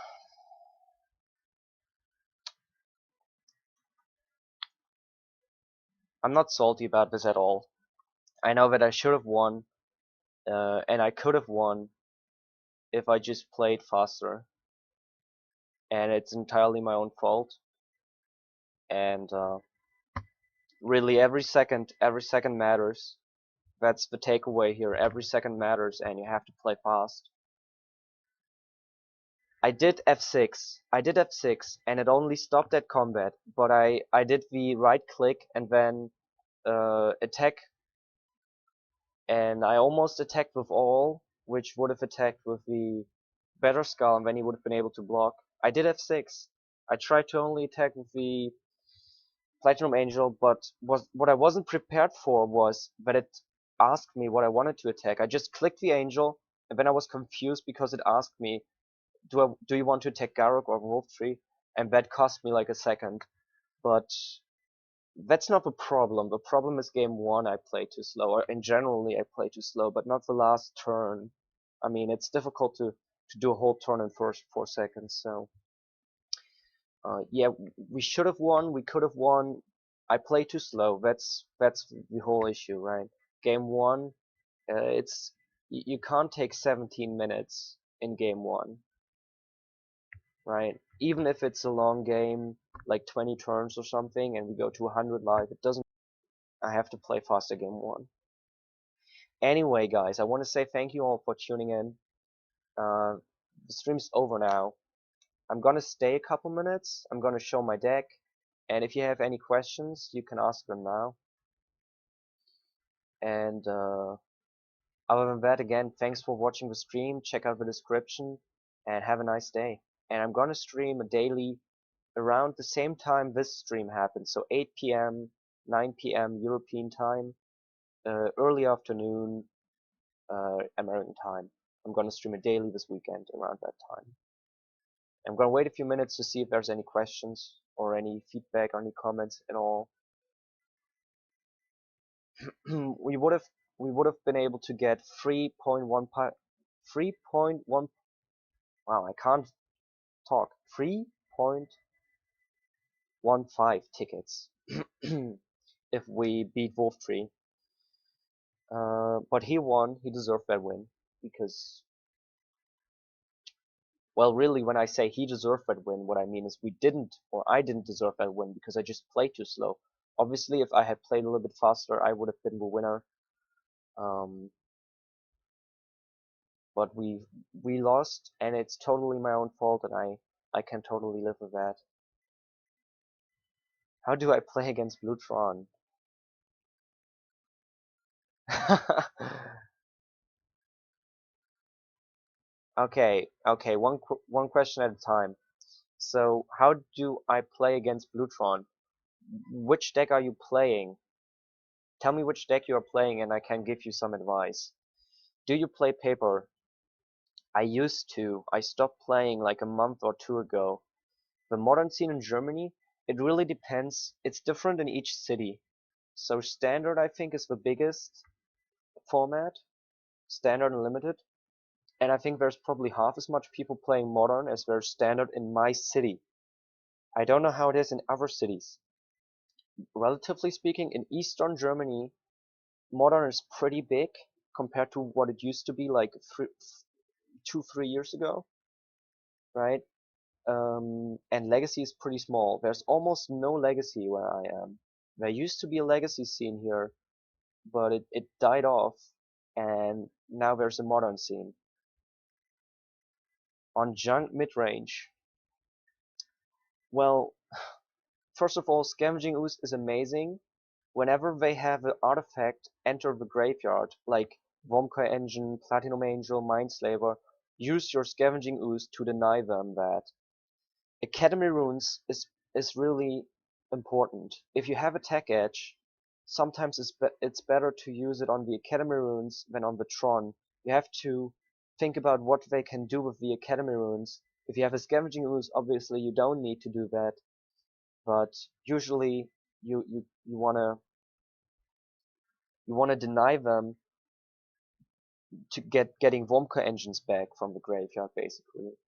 not salty about this at all. I know that I should have won, and I could have won if I just played faster. And it's entirely my own fault. And really, every second matters. That's the takeaway here. Every second matters, and you have to play fast. I did F6. I did F6, and it only stopped at combat. But I did the right click and then attack, and I almost attacked with all, which would have attacked with the better skull, and then he would have been able to block. I did F6. I tried to only attack with the Platinum Angel, but what I wasn't prepared for was that it asked me what I wanted to attack. I just clicked the Angel, and then I was confused because it asked me, do you want to attack Garruk or Wolf Tree? And that cost me like a second. But that's not the problem. The problem is game one I played too slow, or in generally I played too slow, but not the last turn. I mean, it's difficult to do a whole turn in first 4 seconds, so yeah, we should have won, we could have won. I played too slow. That's the whole issue, right? Game one, it's you can't take 17 minutes in game one, right? Even if it's a long game, like 20 turns or something, and we go to 100 live, it doesn't. I have to play faster game one. Anyway, guys, I want to say thank you all for tuning in. Uh, the stream's over now. I'm gonna stay a couple minutes. I'm gonna show my deck, and if you have any questions, you can ask them now. And other than that, again, thanks for watching the stream. Check out the description, and have a nice day. And I'm gonna stream a daily around the same time this stream happens, so 8 p.m., 9 p.m. European time, early afternoon American time. I'm gonna stream it daily this weekend around that time. I'm gonna wait a few minutes to see if there's any questions or any feedback or any comments at all. we would have been able to get 3.1 3.1 wow, I can't talk 3.15 tickets if we beat Wolf Tree. But he won. He deserved that win because, well, really, when I say he deserved that win, what I mean is we didn't, or I didn't deserve that win because I just played too slow. Obviously, if I had played a little bit faster, I would have been the winner. Um, but we lost, and it's totally my own fault, and I can totally live with that. How do I play against Blue Tron? Okay, okay, one question at a time. So, how do I play against Blue Tron? Which deck are you playing? Tell me which deck you are playing, and I can give you some advice. Do you play Pauper? I used to. I stopped playing like a month or two ago. The modern scene in Germany, it really depends. It's different in each city. So standard, I think, is the biggest format, standard and limited. And I think there's probably half as much people playing modern as there's standard in my city. I don't know how it is in other cities. Relatively speaking, in Eastern Germany, modern is pretty big compared to what it used to be like 2-3 years ago, right? And legacy is pretty small. There's almost no legacy where I am. There used to be a legacy scene here, but it died off, and now there's a modern scene. On junk mid-range, well, first of all, Scavenging Ooze is amazing whenever they have an artifact enter the graveyard, like Wormcoil Engine, Platinum Angel, Mindslaver. Use your Scavenging Ooze to deny them that. Academy Runes is really important. If you have attack edge, sometimes it's better to use it on the Academy Runes than on the Tron. You have to think about what they can do with the Academy Runes. If you have a Scavenging Ooze, obviously you don't need to do that, but usually you wanna deny them to getting Wormcoil engines back from the graveyard, basically.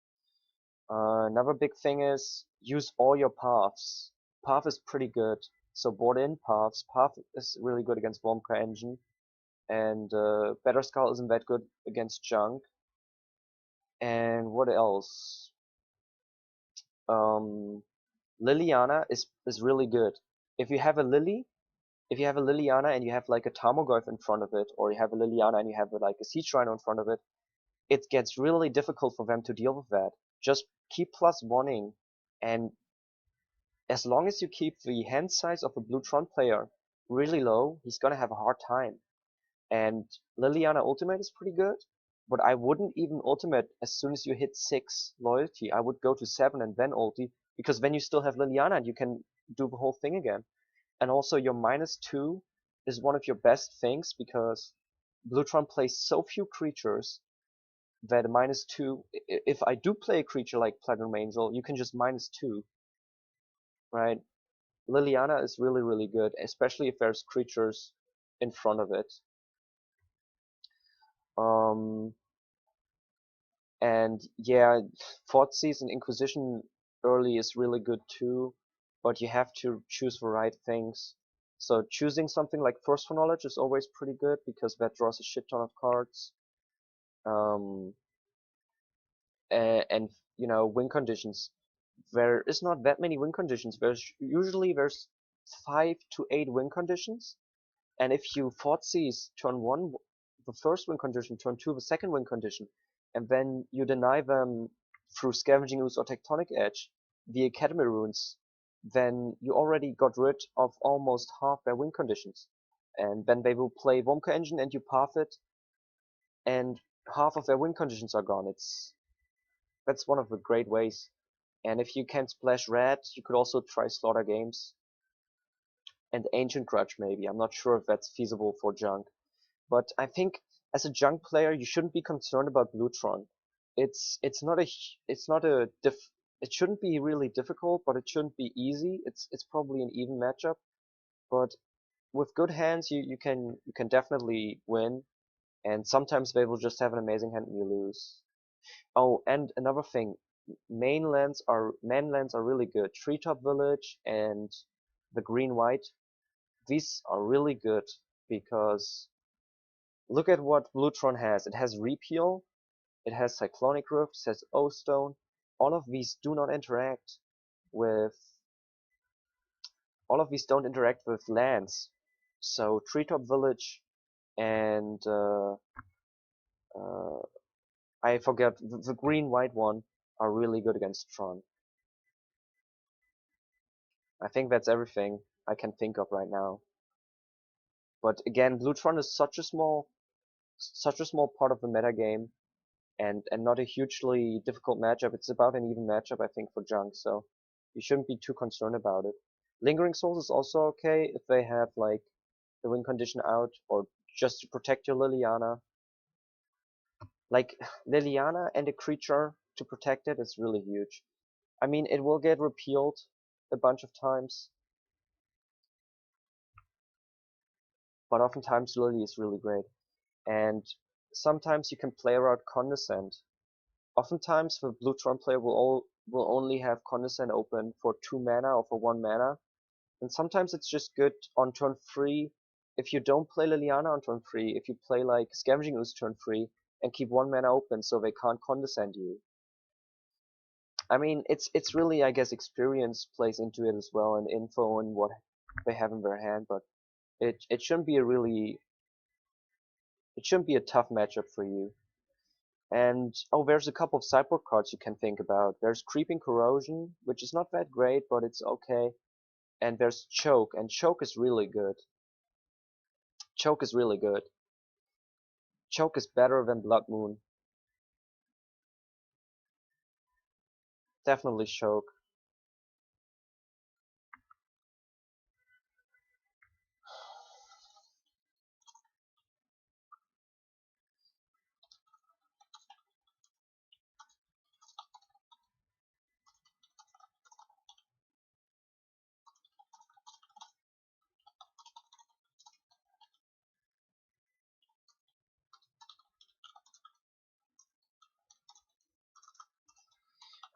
Another big thing is use all your paths. Path is pretty good, so board in paths. Path is really good against Wormcoil engine, and Better Skull isn't that good against junk. And what else? Liliana is really good. If you have a Liliana and you have like a Tarmogoyf in front of it, or you have a Liliana and you have like a Siege Rhino in front of it, it gets really difficult for them to deal with that. Just keep +1ing, and as long as you keep the hand size of a blue Tron player really low, he's gonna have a hard time. And Liliana ultimate is pretty good, but I wouldn't even ultimate as soon as you hit 6 loyalty. I would go to 7 and then ulti, because then you still have Liliana and you can do the whole thing again. And also your -2 is one of your best things, because Bluetron plays so few creatures that a -2, if I do play a creature like Platinum Angel, you can just -2, right? Liliana is really, really good, especially if there's creatures in front of it. And yeah, Thoughtseize and Inquisition early is really good too, but you have to choose the right things. So choosing something like Thirst for Knowledge is always pretty good, because that draws a shit ton of cards. And you know, win conditions. There is not that many win conditions. There's 5 to 8 win conditions, and if you Thoughtseize turn 1, the first win condition, turn 2, the second win condition, and then you deny them through Scavenging Ooze or Tectonic Edge, the Academy Runes, then you already got rid of almost half their win conditions. And then they will play Wormcoil Engine and you path it, and half of their win conditions are gone. That's one of the great ways. And if you can splash red, you could also try Slaughter Games. And Ancient Grudge maybe. I'm not sure if that's feasible for junk. But I think as a junk player, you shouldn't be concerned about Bluetron. It shouldn't be really difficult, but it shouldn't be easy. It's probably an even matchup. But with good hands, you can definitely win. And sometimes they will just have an amazing hand and you lose. Oh, and another thing, manlands are really good. Treetop Village and the green-white, these are really good, because look at what Bluetron has. It has Repeal, it has Cyclonic Rift, it has O-Stone. All of these don't interact with lands. So Treetop Village and I forget, the green-white one are really good against Tron. I think that's everything I can think of right now. But again, Bluetron is such a small part of the meta game, and not a hugely difficult matchup. It's about an even matchup, I think, for junk, so you shouldn't be too concerned about it. Lingering Souls is also okay if they have like the win condition out, or just to protect your Liliana. Like Liliana and a creature to protect it is really huge. I mean, it will get repealed a bunch of times, but oftentimes Lily is really great. And sometimes you can play around Condescend. Oftentimes the blue Tron player will only have Condescend open for 2 mana or for 1 mana. And sometimes it's just good on turn 3. If you don't play Liliana on turn 3, if you play like Scavenging Ooze turn 3 and keep 1 mana open so they can't Condescend you. I mean, it's really, I guess, experience plays into it as well, and info and what they have in their hand, but it shouldn't be a tough matchup for you. And oh, there's a couple of sideboard cards you can think about. There's Creeping Corrosion, which is not that great, but it's okay. And there's Choke, and Choke is really good. Choke is really good. Choke is better than Blood Moon. Definitely Choke.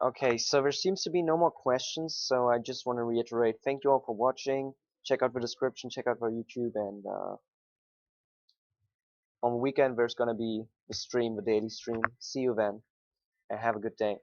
Okay, so there seems to be no more questions, so I just want to reiterate, thank you all for watching. Check out the description, check out our YouTube, and on the weekend there's gonna be the stream, the daily stream. See you then, and have a good day.